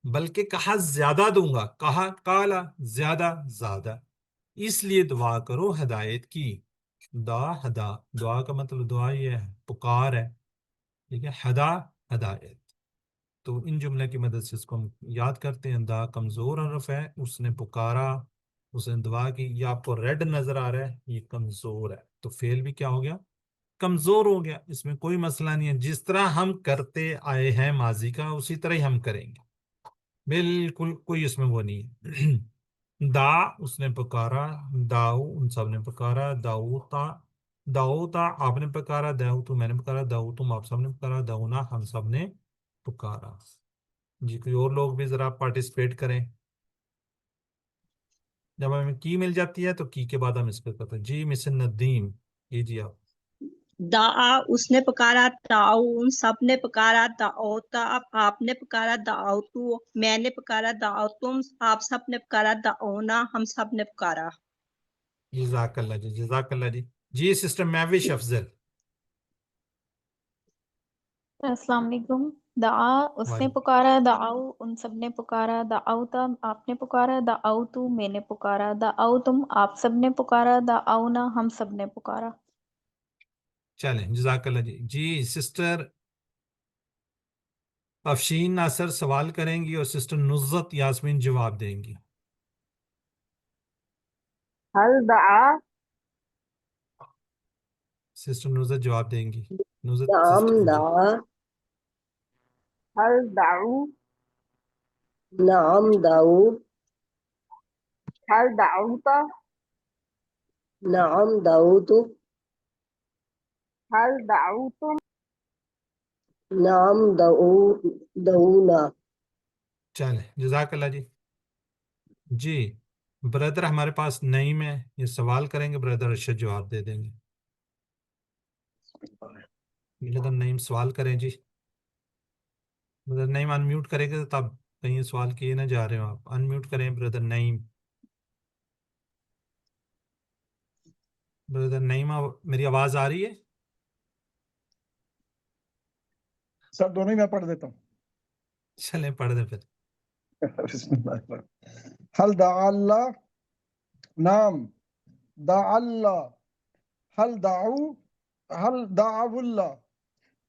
بلکہ کہا زیادہ دوں گا، کہا کالا زیادہ زیادہ. اس لیے دعا کرو ہدایت کی. دعا کا مطلب دعا یہ ہے پکار ہے. ٹھیک ہے. ہدایت. تو ان جملے کی مدد سے اس کو ہم یاد کرتے ہیں. دا کمزور حرف ہے، اس نے پکارا، اس نے دعا کی. یہ آپ کو ریڈ نظر آ رہا ہے، یہ کمزور ہے، تو فعل بھی کیا ہو گیا؟ کمزور ہو گیا. اس میں کوئی مسئلہ نہیں ہے، جس طرح ہم کرتے آئے ہیں ماضی کا اسی طرح ہی ہم کریں گے، بالکل کوئی اس میں وہ نہیں ہے. دا اس نے پکارا، داؤ ان سب نے پکارا، داؤتا آپ نے پکارا، داؤتو میں نے پکارا، داؤتم آپ سب نے پکارا، داؤنا ہم سب نے پکارا. جی کوئی اور لوگ بھی ذرا پارٹیسپیٹ کریں. جب ہمیں کی مل جاتی ہے تو کی کے بعد ہم اس پہ کرتے ہیں. جی مس ندیم جی آپ. دعا اس نے پکارا، دعو ان سب نے پکارا، دعوتا آپ نے پکارا، دعوتو میں نے پکارا، دعوتم آپ سب نے پکارا، دعونا ہم سب نے پکارا. جزاک اللہ جی. جزاک اللہ جی. جی سسٹر میوش افضل. السلام علیکم. دعا اس نے پکارا، دعاؤ ان سب نے پکارا، دعوتا آپ نے پکارا، دعوتو میں نے پکارا، دعوتم آپ سب نے پکارا، دعونا ہم سب نے پکارا. چلیں جزاک اللہ جی. جی سسٹر افشین ناصر سوال کریں گی اور سسٹر نزت یاسمین جواب دیں گی. هل دعا سسٹر نزت جواب دیں گی. نزت نعم سسٹر جی. دعا، هل دعو نعم دعو، هل دعوت نعم دعوت، هل دعوتم نعم دعونا. چلیں جزاک اللہ جی. جی برادر ہمارے پاس نعیم ہے، یہ سوال کریں گے، برادر ارشد جواب دے دیں گے۔ برادر نعیم سوال کریں جی، برادر نعیم ان میوٹ کریں گے تب کہیں سوال کیے نہ جا رہے ہو آپ، ان میوٹ کریں برادر نعیم۔ برادر نعیم میری آواز آ رہی ہے؟ سر دونوں ہی میں پڑھ دیتا ہوں۔ چلیں پڑھ دیں پھر۔ بسم اللہ الرحمن الرحیم۔ هل دعا اللہ؟ نعم دعا اللہ۔ هل دعوا اللہ؟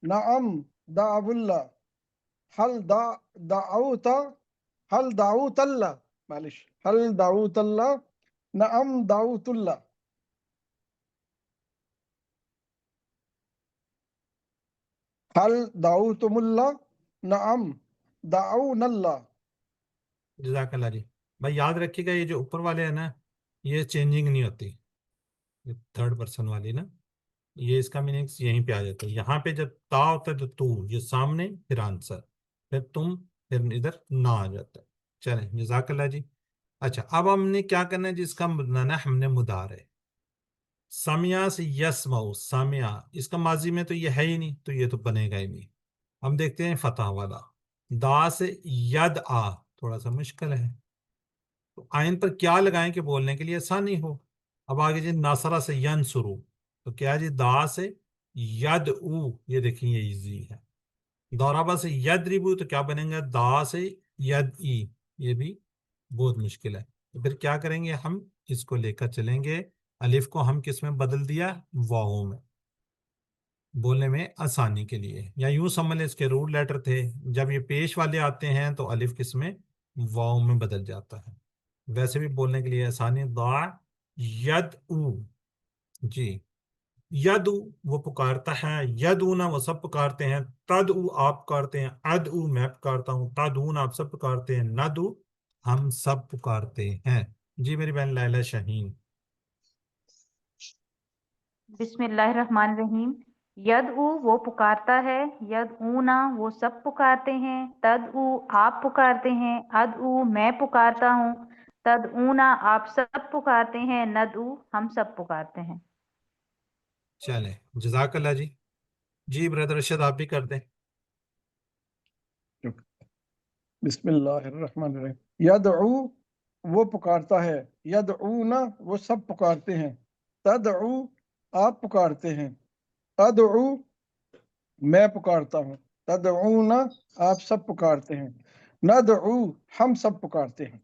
نعم دعوا اللہ۔ دعوت اللہ؟ معلش، هل دعوت اللہ؟ نعم دعوت اللہ۔ هل دعوتم اللہ؟ نعم دعونا اللہ۔ جزاک اللہ جی۔ بھائی یاد رکھیے گا یہ جو اوپر والے ہیں نا یہ چینجنگ نہیں ہوتی، یہ تھرڈ پرسن والی نا، یہ اس کا میننگ یہیں پہ آ جاتا ہے۔ یہاں پہ جب تا ہوتا ہے تو یہ سامنے پھر آنسر، پھر تم، پھر ادھر نہ آ جاتا ہے۔ چلیں جزاک اللہ جی۔ اچھا اب ہم نے کیا کرنا ہے جس کا بنانا ہے، ہم نے مضارع سمیا سے یسمعو، سمیا اس کا ماضی میں تو یہ ہے ہی نہیں تو یہ تو بنے گا ہی نہیں۔ ہم دیکھتے ہیں فتح والا، دا سے ید آ تھوڑا سا مشکل ہے، تو آئین پر کیا لگائیں کہ بولنے کے لیے آسانی ہو۔ اب آگے جی ناصرہ سے ینصرو، تو کیا جی دا سے ید او، یہ دیکھیں یہ ایزی ہے۔ دورابا سے ید ریبو تو کیا بنیں گا دا سے ید ای، یہ بھی بہت مشکل ہے۔ تو پھر کیا کریں گے ہم اس کو لے کر چلیں گے، الف کو ہم کس میں بدل دیا، واؤ میں، بولنے میں آسانی کے لیے، یا یوں سمجھ لیں اس کے روٹ لیٹر تھے، جب یہ پیش والے آتے ہیں تو الف کس میں، واؤ میں بدل جاتا ہے۔ ویسے بھی بولنے کے لیے آسانی، دا ید او، جی یدو وہ پکارتا ہے، یدونا وہ سب پکارتے ہیں، تدعو آپ پکارتے ہیں، ادعو میں پکارتا ہوں، تدعون آپ سب پکارتے ہیں، ندعو ہم سب پکارتے ہیں۔ جی میری بہن لائلہ شاہین۔ بسم اللہ الرحمن الرحیم۔ یدعو وہ پکارتا ہے، یدعونا وہ سب پکارتے ہیں، تدعو آپ پکارتے ہیں، ادعو میں پکارتا ہوں، تدعونا آپ سب پکارتے ہیں، ندعو ہم سب پکارتے ہیں۔ چلیں جزاک اللہ جی۔ جی برادر ارشد آپ بھی کر دیں۔ بسم اللہ الرحمن الرحیم۔ یدعو وہ پکارتا ہے، یدعونا وہ سب پکارتے ہیں، تدعو آپ پکارتے ہیں، ادعو میں پکارتا ہوں، تدعونا آپ سب پکارتے ہیں، ندعو ہم سب پکارتے ہیں۔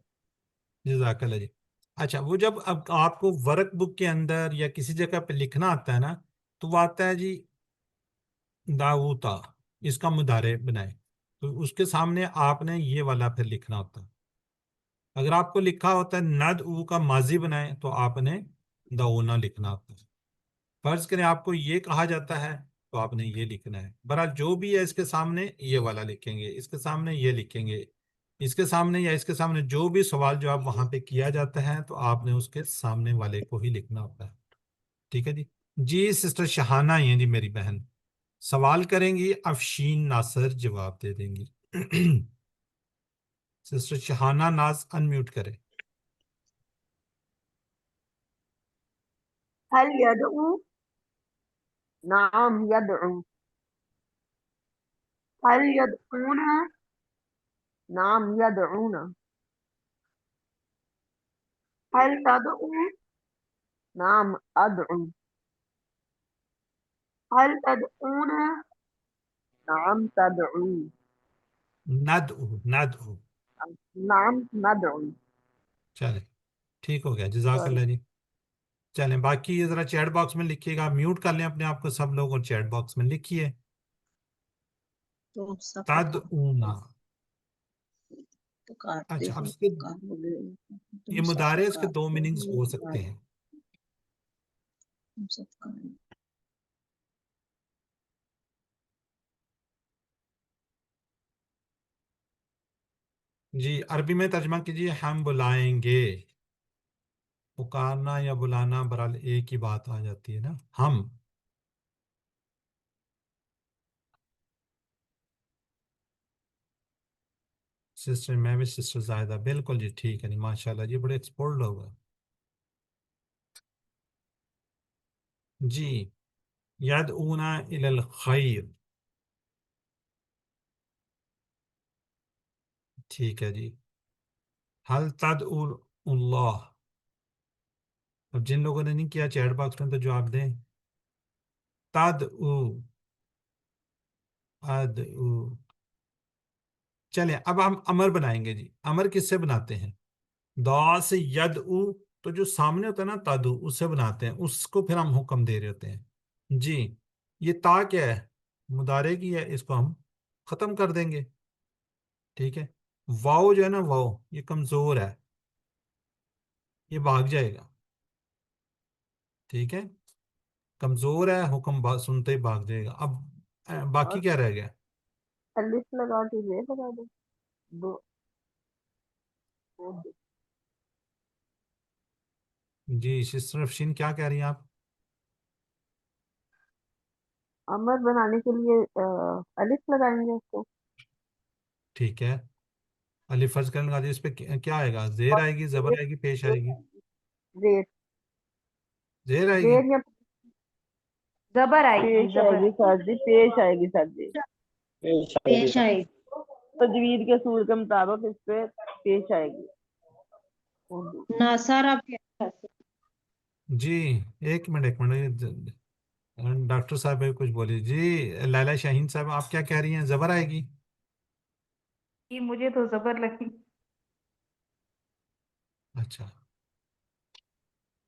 جزاک اللہ جی۔ اچھا وہ جب اب آپ کو ورک بک کے اندر یا کسی جگہ پہ لکھنا آتا ہے نا تو وہ آتا ہے جی داوتا، اس کا مضارع بنائے، تو اس کے سامنے آپ نے یہ والا پھر لکھنا ہوتا ہے۔ اگر آپ کو لکھا ہوتا ہے ندعو کا ماضی بنائیں تو آپ نے دعونا لکھنا ہوتا ہے۔ فرض کریں آپ کو یہ کہا جاتا ہے تو آپ نے یہ لکھنا ہے۔ بہرحال جو بھی ہے اس کے سامنے یہ والا لکھیں گے، اس کے سامنے یہ لکھیں گے، اس کے سامنے یا اس کے سامنے جو بھی سوال جواب وہاں پہ کیا جاتا ہے تو آپ نے اس کے سامنے والے کو ہی لکھنا ہوتا ہے۔ ٹھیک ہے جی۔ جی سسٹر شہانہ ہیں جی میری بہن، سوال کریں گی، افشین ناصر جواب دے دیں گی۔ سسٹر شہانہ ناز انمیوٹ کرے۔ هل يدعو؟ نعم يدعو۔ هل يدعون؟ نعم يدعون۔ هل تدعو؟ نعم أدعو۔ هل تدعون؟ نعم تدعو۔ ندعو، ندعو۔ نعم ندعو۔ چلیں ٹھیک ہو گیا، جزاک اللہ جی۔ چلیں باقی یہ ذرا چیٹ باکس میں لکھیے گا، میوٹ کر لیں اپنے آپ کو سب لوگ اور چیٹ باکس میں لکھیے تم سب تدعونا۔ پکارتے اچھا اب ہو، اس کے تم یہ سب مضارع اس کے دو پکارتے میننگز ہو، ہو سکتے ہیں۔ تم سب پکارتے۔ جی عربی میں ترجمہ کیجیے، ہم بلائیں گے۔ پکارنا یا بلانا برحال ایک ہی بات آ جاتی ہے نا، ہم۔ سسٹر میں بھی سسٹر زاہدہ بالکل جی ٹھیک ہے جی ماشاءاللہ جی بڑے ایکسپورٹ لوگ ہیں جی یدعونا الی الخیر ٹھیک ہے جی حل تدعو اللہ اب جن لوگوں نے نہیں کیا چیٹ باکس میں تو جواب دیں تدعو ادعو چلیں اب ہم امر بنائیں گے جی امر کس سے بناتے ہیں دا سے یدعو تو جو سامنے ہوتا ہے نا تدعو اس سے بناتے ہیں اس کو پھر ہم حکم دے رہے ہوتے ہیں جی یہ تا کیا ہے مضارع کی ہے اس کو ہم ختم کر دیں گے ٹھیک ہے واؤ جو ہے نا واؤ یہ کمزور ہے یہ بھاگ جائے گا ٹھیک ہے کمزور ہے حکم سنتے ہی بھاگ جائے گا اب باقی اور کیا رہ گیا الف لگا کے یہ لگا دو دو جی سسٹر افشین کیا کہہ رہی ہیں آپ امر بنانے کے لیے الف لگائیں گے اس کو ٹھیک ہے الف فرض کرنے لگا دی اس پہ کیا آئے گا زیر اور آئے گی زبر آئے گی پیش آئے گی زیر زیر آئے گی زیر یا زبر آئے گی پیش آئے زبر گی سر جی پیش آئے گی سر جی پیش آئے گی تجوید کے اصول کے مطابق اس پہ پیش آئے گی اردو ناصارہ جی ایک منٹ ڈاکٹر صاحب کچھ بولیے جی لائلہ شاہین صاحب آپ کیا کہہ رہی ہیں زبر آئے گی جی مجھے تو زبر لگی اچھا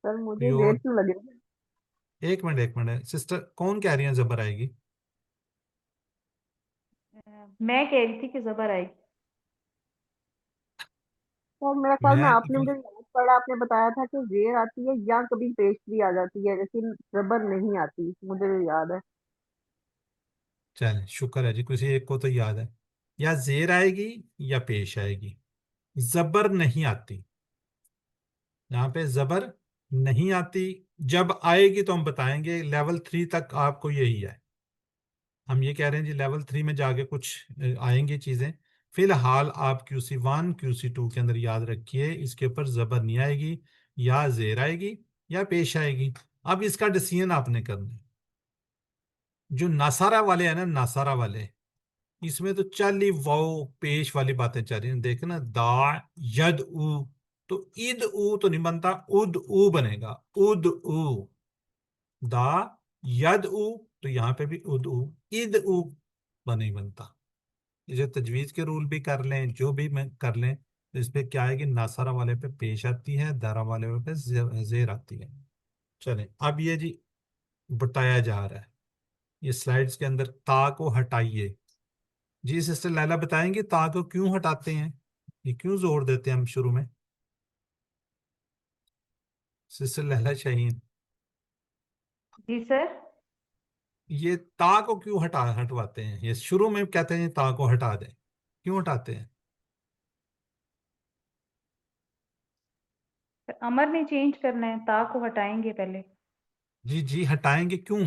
سر مجھے کوئی زیر اور کیوں لگے ایک منٹ سسٹر کون کہہ رہی ہیں زبر آئے گی میں کہہ رہی تھی کہ زبر آئے گی سر میرا خیال میں میں آپ نے مجھے یاد پڑا آپ نے بتایا تھا کہ زیر آتی ہے یا کبھی پیش بھی آ جاتی ہے لیکن زبر نہیں آتی مجھے یاد ہے چلیں شکر ہے جی کسی ایک کو تو یاد ہے یا زیر آئے گی یا پیش آئے گی زبر نہیں آتی یہاں پہ زبر نہیں آتی جب آئے گی تو ہم بتائیں گے لیول 3 تک آپ کو یہی ہے ہم یہ کہہ رہے ہیں جی لیول 3 میں جا کے کچھ آئیں گی چیزیں فی الحال آپ QC1 QC2 کے اندر یاد رکھیے اس کے اوپر زبر نہیں آئے گی یا زیر آئے گی یا پیش آئے گی اب اس کا ڈیسیژن آپ نے کرنا ہے جو ناصارہ والے ہیں نا ناصارہ والے اس میں تو چل ہی واؤ پیش والی باتیں چل رہی ہیں دیکھیں نا دا ید او تو اد او تو نہیں بنتا اد او بنے گا اد او دا ید او تو یہاں پہ بھی اد او اد او نہیں بنتا اسے تجویز کے رول بھی کر لیں جو بھی میں کر لیں تو اس پہ کیا آئے گی ناصارہ والے پہ پیش آتی ہے دارا والے پہ زیر آتی ہے چلیں اب یہ جی بتایا جا رہا ہے یہ سلائیڈز کے اندر تا کو ہٹائیے جی سسٹر لیلا بتائیں گے تا کو کیوں ہٹاتے ہیں یہ کیوں زور دیتے ہیں ہم شروع میں سسٹر لیلا شاہین جی سر یہ تا کو کیوں ہٹواتے ہیں یہ شروع میں کہتے ہیں تا کو ہٹا دیں کیوں ہٹاتے ہیں امر نہیں چینج کرنا ہے تا کو ہٹائیں گے پہلے جی جی ہٹائیں گے کیوں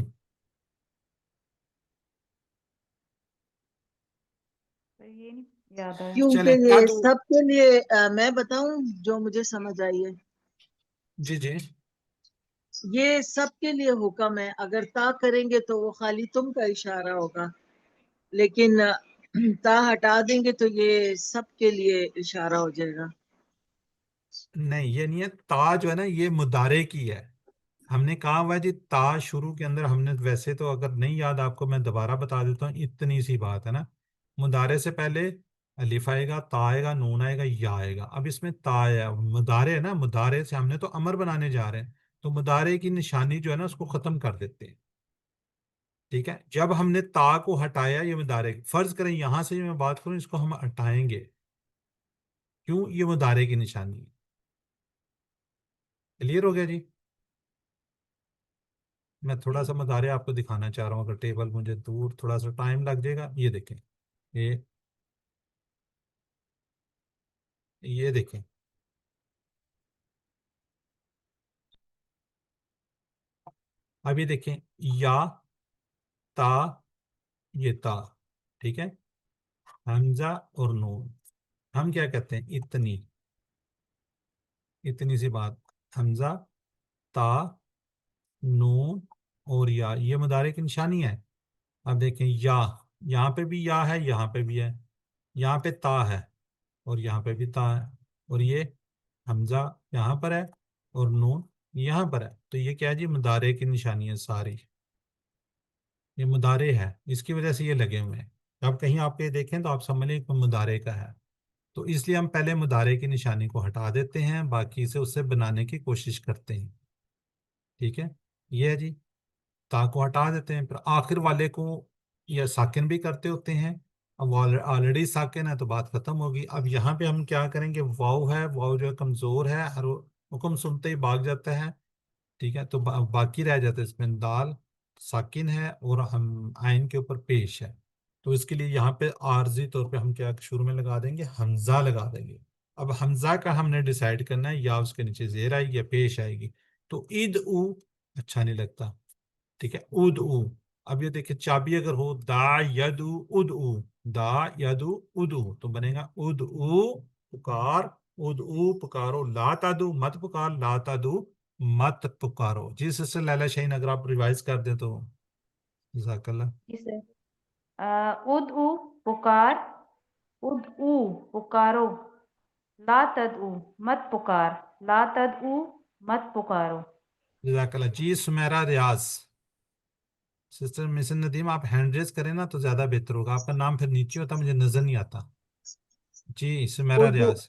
سر یہ نہیں یاد آیا چلیں کیونکہ یہ تد سب کے لیے میں بتاؤں جو مجھے سمجھ آئی ہے جی جی یہ سب کے لیے حکم ہے اگر تا کریں گے تو وہ خالی تم کا اشارہ ہوگا لیکن تا ہٹا دیں گے تو یہ سب کے لیے اشارہ ہو جائے گا نہیں یہ نہیں ہے تا جو ہے نا یہ مضارع کی ہے ہم نے کہا ہوا ہے جی تا شروع کے اندر ہم نے ویسے تو اگر نہیں یاد آپ کو میں دوبارہ بتا دیتا ہوں اتنی سی بات ہے نا مضارع سے پہلے الف آئے گا تا آئے گا نون آئے گا یا آئے گا اب اس میں تا ہے مضارع ہے نا مضارع سے ہم نے تو امر بنانے جا رہے ہیں تو مضارع کی نشانی جو ہے نا اس کو ختم کر دیتے ہیں ٹھیک ہے جب ہم نے تا کو ہٹایا یہ مضارع فرض کریں یہاں سے میں بات کروں اس کو ہم ہٹائیں گے کیوں یہ مضارع کی نشانی ہے کلیئر ہو گیا جی میں تھوڑا جی سا مضارع آپ کو دکھانا چاہ رہا ہوں اگر ٹیبل مجھے دور تھوڑا سا ٹائم لگ جائے گا یہ دیکھیں ابھی دیکھیں یا تا یہ تا ٹھیک ہے حمزہ اور نون ہم کیا کہتے ہیں؟ اتنی، اتنی سی بات. حمزہ، تا، نون اور یا، یہ مضارع کی نشانی ہے. اب دیکھیں یا، یہاں پہ بھی یا ہے، یہاں پہ بھی ہے، یہاں پہ تا ہے اور یہاں پہ بھی تا ہے، اور یہ حمزہ یہاں پر ہے اور نون یہاں پر ہے. تو یہ کیا ہے جی؟ مضارع کی نشانی ہے ساری، یہ مضارع ہے، اس کی وجہ سے یہ لگے ہوئے ہیں. اب کہیں آپ یہ دیکھیں تو آپ سمجھ لیں کہ مضارع کا ہے. تو اس لیے ہم پہلے مضارع کی نشانی کو ہٹا دیتے ہیں، باقی سے اسے بنانے کی کوشش کرتے ہیں. ٹھیک ہے، یہ ہے جی. تا کو ہٹا دیتے ہیں، پھر آخر والے کو یا ساکن بھی کرتے ہوتے ہیں. اب آلریڈی ساکن ہے تو بات ختم ہوگی. اب یہاں پہ ہم کیا کریں گے؟ واو ہے، واو جو ہے کمزور ہے، ہر حکم سنتے ہی بھاگ جاتا ہے. ٹھیک ہے، تو باقی رہ جاتا ہے اس میں دال ساکن ہے اور ہم عین کے اوپر پیش ہے. تو اس کے لیے یہاں پہ عارضی طور پہ ہم کیا شروع میں لگا دیں گے؟ حمزہ لگا دیں گے. اب حمزہ کا ہم نے ڈیسائیڈ کرنا ہے یا اس کے نیچے زیر آئے گی یا پیش آئے گی. تو عید او اچھا نہیں لگتا. ٹھیک ہے، اد او. اب یہ دیکھیں چابی اگر ہو دا یدو اد او، دا یدو اد او، تو بنے گا اد او پکار، اد او پکارو، لا تدو مت پکار، لا تدو مت پکارو. جی سسٹر لیلا شاہین اگر آپ ریوائز کر دیں تو جزاک اللہ. جی سر. ادعو پکار، ادعو پکارو، لا تدعو مت پکار، لا تدعو مت پکارو. جزاک اللہ. جی سمیرہ ریاض. سسٹر مسز ندیم آپ ہینڈ ریز کریں نا تو زیادہ بہتر ہوگا، آپ کا نام پھر نیچے ہوتا مجھے نظر نہیں آتا. جی سمیرہ ریاض.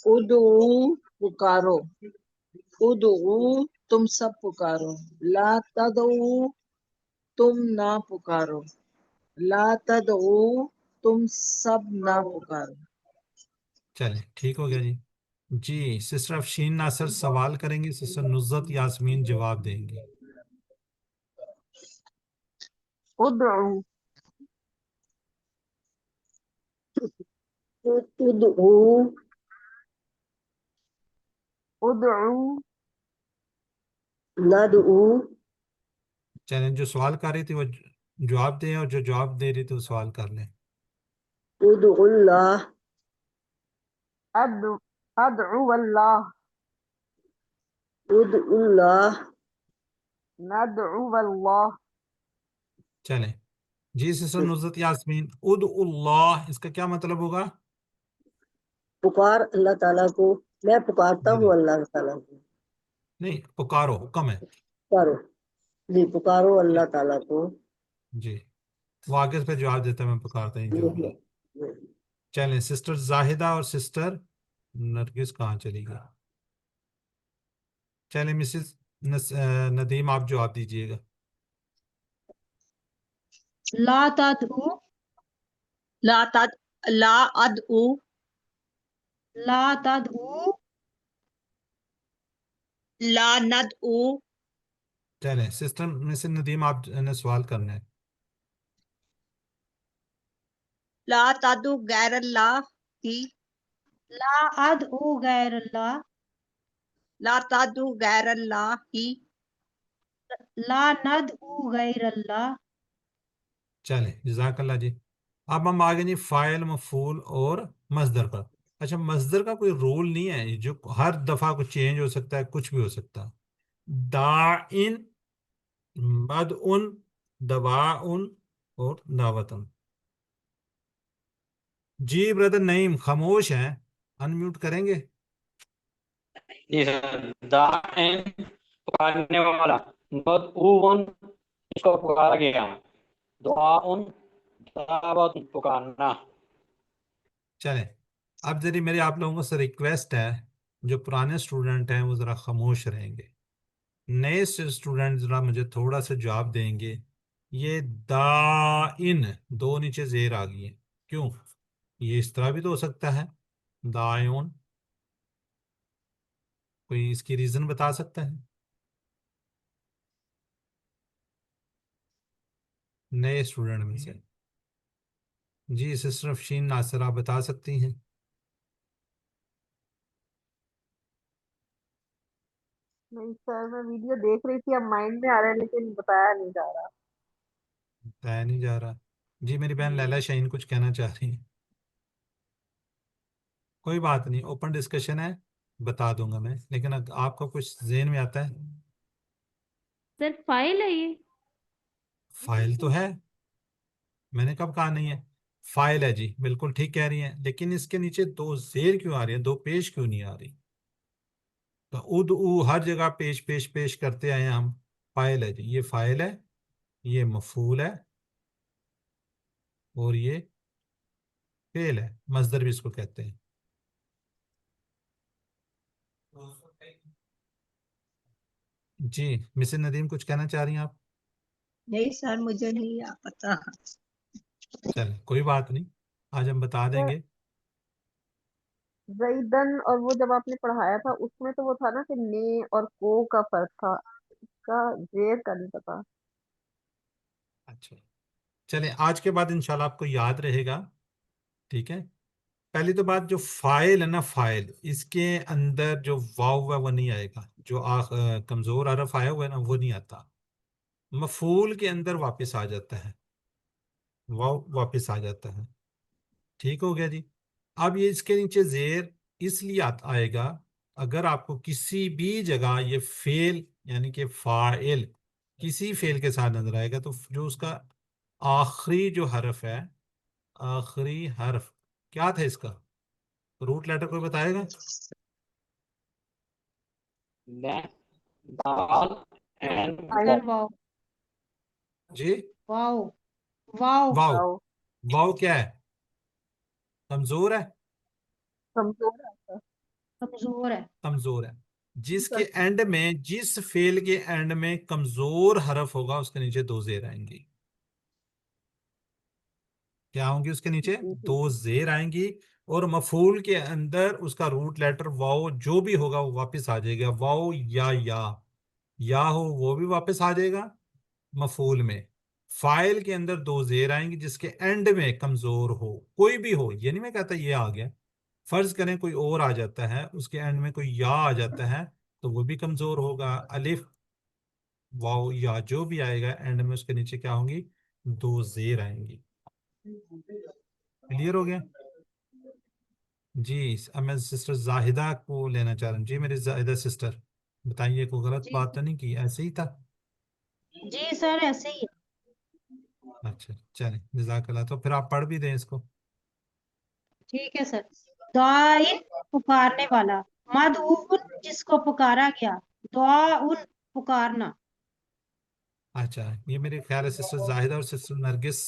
ادعو پکارو، ادعو تم سب پکارو، لا تدعو تم نہ پکارو، لا تدعو تم سب نہ پکارو. چلیں ٹھیک ہو گیا جی. جی سسٹر افشین ناصر سوال کریں گی، سسٹر نزت یاسمین جواب دیں گی. ادعو، تدعو، ادعو، ندعو، چلیں جو سوال کر رہی تھی وہ جواب دیں، اور جو جواب دے رہی تھی وہ سوال کر لیں. ادعو اللہ، ادعو اللہ، ادعو اللہ، ندعو اللہ. چلیں جی سسٹر نزت یاسمین، ادعو اللہ اس کا کیا مطلب ہوگا؟ پکار اللہ تعالیٰ کو، میں پکارتا جی ہوں اللہ تعالیٰ کو. نہیں، پکارو حکم ہے. پکارو، جی پکارو اللہ تعالیٰ کو. جی وہ آگے پہ جواب دیتا ہے میں پکارتا ہی جو بھی ہے. جی. چلیں سسٹر زاہدہ اور سسٹر نرگس کہاں چلی گئی؟ چلیں مسز ندیم آپ جواب دیجیے گا. لا تدعو، لا ادعو، لا تدعو، لا ندعو، چلیں سسٹر مسز ندیم آپ نے سوال کرنا ہے. لا تدعو غیر اللہ کی، لا ادعو غیر اللہ، لا تدعو غیر اللہ کی، لا ندعو غیر اللہ. چلیں جزاک اللہ جی. اب ہم آگے جی فاعل مفعول اور مصدر پر. اچھا مصدر کا کوئی رول نہیں ہے جو ہر دفعہ کچھ چینج ہو سکتا ہے، کچھ بھی ہو سکتا. داعن، مدعن، دواعن اور دعوتن. جی بردر نعیم خاموش ہیں، ان میوٹ کریں گے. جی سر. داعن پکارنے والا، مدعون اس کو پکارا گیا، دعاؤن دعوت پکارنا. چلیں اب ذری میری آپ لوگوں سے ریکویسٹ ہے، جو پرانے اسٹوڈنٹ ہیں وہ ذرا خاموش رہیں گے، نئے اسٹوڈنٹ ذرا مجھے تھوڑا سا جواب دیں گے. یہ دائن دو نیچے زیر آ گئی ہے، کیوں؟ یہ اس طرح بھی تو ہو سکتا ہے دائون. کوئی اس کی ریزن بتا سکتا ہے؟ نئے اسٹوڈنٹ میں سے. جی سسٹر افشین ناصر آپ بتا سکتی ہیں؟ نہیں سر، میں ویڈیو دیکھ رہی تھی، اب مائنڈ میں آ رہا ہے لیکن بتایا نہیں جا رہا. بتایا نہیں جا رہا. جی میری بہن لیلا شاہین کچھ کہنا چاہ رہی ہیں. کوئی بات نہیں، اوپن ڈسکشن ہے، بتا دوں گا میں، لیکن آپ کو کچھ ذہن میں آتا ہے؟ سر فائل ہے یہ؟ فائل تو ہے، میں نے کب کہا نہیں ہے؟ فائل ہے جی، بالکل ٹھیک کہہ رہی ہیں، لیکن اس کے نیچے دو زیر کیوں آ رہی ہیں، دو پیش کیوں نہیں آ رہی؟ تو ادعو ہر جگہ پیش پیش پیش کرتے آئے ہیں ہم، فائل ہے جی، یہ فائل ہے، یہ مفعول ہے، اور یہ فعل ہے، مصدر بھی اس کو کہتے ہیں۔ جی مسز ندیم کچھ کہنا چاہ رہی ہیں آپ؟ نہیں سر مجھے نہیں پتا۔ چلیں کوئی بات نہیں، آج ہم بتا دیں گے۔ زیدن، اور وہ جب آپ نے پڑھایا تھا اس میں تو وہ تھا نا کہ نے اور کو کا فرق تھا، اس کا زیر کا نہیں پتا۔ اچھا چلیں، آج کے بعد انشاءاللہ آپ کو یاد رہے گا، ٹھیک ہے؟ پہلی تو بات، جو فائل ہے نا، فائل، اس کے اندر جو واو ہے وہ نہیں آئے گا، جو کمزور حرف آیا ہوا ہے نا وہ نہیں آتا۔ مفعول کے اندر واپس آ جاتا ہے، واو واپس آ جاتا ہے، ٹھیک ہو گیا جی؟ اب یہ اس کے نیچے زیر اس لیے آئے گا اگر آپ کو کسی بھی جگہ یہ فعل یعنی کہ فاعل کسی فعل کے ساتھ نظر آئے گا، تو جو اس کا آخری جو حرف ہے، آخری حرف کیا تھا اس کا روٹ لیٹر، کوئی بتائے گا؟ دال اینڈ سر واو، جی واو، واو واو، واو کیا ہے؟ کمزور ہے، کمزور ہے، کمزور ہے۔ کمزور ہے۔ جس کے اینڈ میں، جس فعل کے اینڈ میں کمزور حرف ہوگا اس کے نیچے دو زیر آئیں گی۔ کیا ہوں گی اس کے نیچے؟ دو زیر آئیں گی، اور مفعول کے اندر اس کا روٹ لیٹر واو جو بھی ہوگا وہ واپس آ جائے گا، واو یا ہو وہ بھی واپس آ جائے گا مفعول میں۔ فائل کے اندر دو زیر آئیں گی جس کے اینڈ میں کمزور ہو، کوئی بھی ہو، یہ نہیں میں کہتا یہ آ گیا، فرض کریں کوئی اور آ جاتا ہے، اس کے اینڈ میں کوئی یا آ جاتا ہے تو وہ بھی کمزور ہوگا۔ الف واو یا جو بھی آئے گا اینڈ میں اس کے نیچے کیا ہوں گی؟ دو زیر آئیں گی۔ کلیئر ہو گیا جی؟ اب میں سسٹر زاہدہ کو لینا چاہ رہا ہوں۔ جی میری زاہدہ سسٹر بتائیے، کوئی غلط جی بات تو نہیں کی؟ ایسے ہی تھا؟ جی سر ایسے ہی ہے۔ اچھا چلیں، جزاک اللہ، تو پھر آپ پڑھ بھی دیں اس کو۔ ٹھیک ہے سر۔ دعائن پکارنے والا، مدعون جس کو پکارا گیا، دعاؤن پکارنا۔ اچھا، یہ میرے خیال ہے سسٹر زاہدہ اور سسٹر نرگس،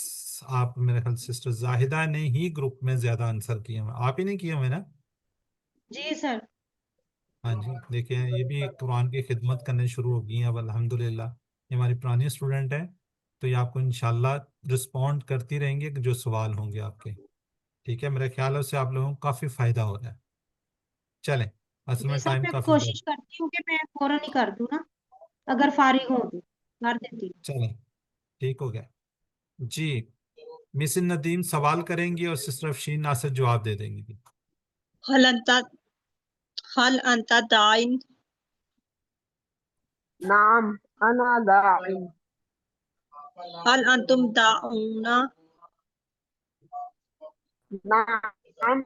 آپ میرے خیال سسٹر زاہدہ نے ہی گروپ میں زیادہ آنسر کیے ہیں، آپ ہی نہیں کیے ہوئے نا؟ جی سر۔ ہاں جی، دیکھیں یہ بھی قرآن کی خدمت کرنے شروع ہو گئی ہیں اب الحمدللہ، یہ ہماری پرانی اسٹوڈنٹ ہیں، تو یہ آپ کو انشاءاللہ رسپونڈ کرتی رہیں گے جو سوال ہوں گے آپ کے، ٹھیک ہے؟ میرے خیال ہے اس سے آپ لوگوں کو کافی فائدہ ہو رہا ہے۔ چلیں، اصل میں جی سر ٹائم میں کافی کوشش کرتی ہوں کہ میں فوراً ہی کر دوں نا، اگر فارغ ہوں تو کر دیتی ہوں۔ چلیں ٹھیک ہو گیا جی۔ مس ندیم سوال کریں گی اور سسٹر افشین ناصر جواب دے دیں گی۔ حل انت دائن، نعم انا داعin، حل انتم داعون، نعم نحن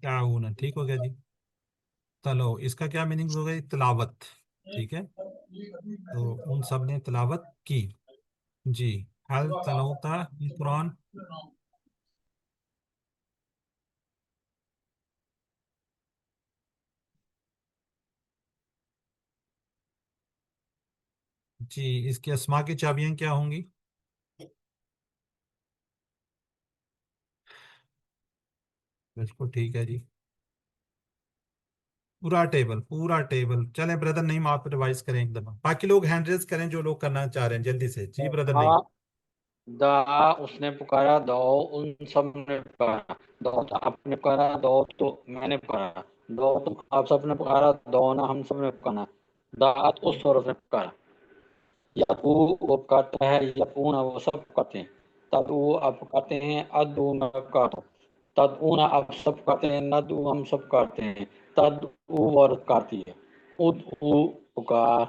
کیا ہونا، ٹھیک ہو گیا جی؟ چلو اس کا کیا میننگ ہو گئی؟ تلاوت، ٹھیک ہے؟ تو ان سب نے تلاوت کی جی۔ حل تلوتا قرآن، جی اس کی اسماء کی چابیاں کیا ہوں گی؟ بالکل ٹھیک ہے جی، پورا ٹیبل چلیں بردر نعیم آپ ریوائز کریں ایک دفعہ، باقی لوگ ہینڈ ریز کریں جو لوگ کرنا چاہ رہے ہیں جلدی سے۔ جی بردر نعیم۔ دعا اس نے پکارا، دعو ان سب نے پکارا، دعو تو آپ نے پکارا، دعو تو میں نے پکارا، دعو تم آپ سب نے پکارا، دعونا ہم سب نے پکارا، دعات اس عورت نے پکارا۔ یقو وہ پکارتا ہے، یقونا وہ سب پکارتے ہیں، تدعو آپ پکارتے ہیں، ادعو میں پکارتا ہوں، تدعونا آپ سب پکارتے ہیں، ندعو ہم سب پکارتے ہیں، تدعو وہ عورت پکارتی ہے، ادعو پکار،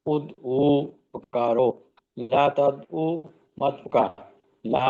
ادعو پکارو، لا تدعو مت پکار، لا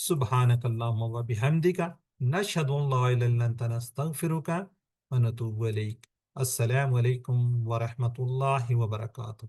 سبحانک اللہم و بحمدک نشہد ان لا الہ الا انت نستغفرک و نتوب الیک. السلام علیکم ورحمۃ اللہ وبرکاتہ.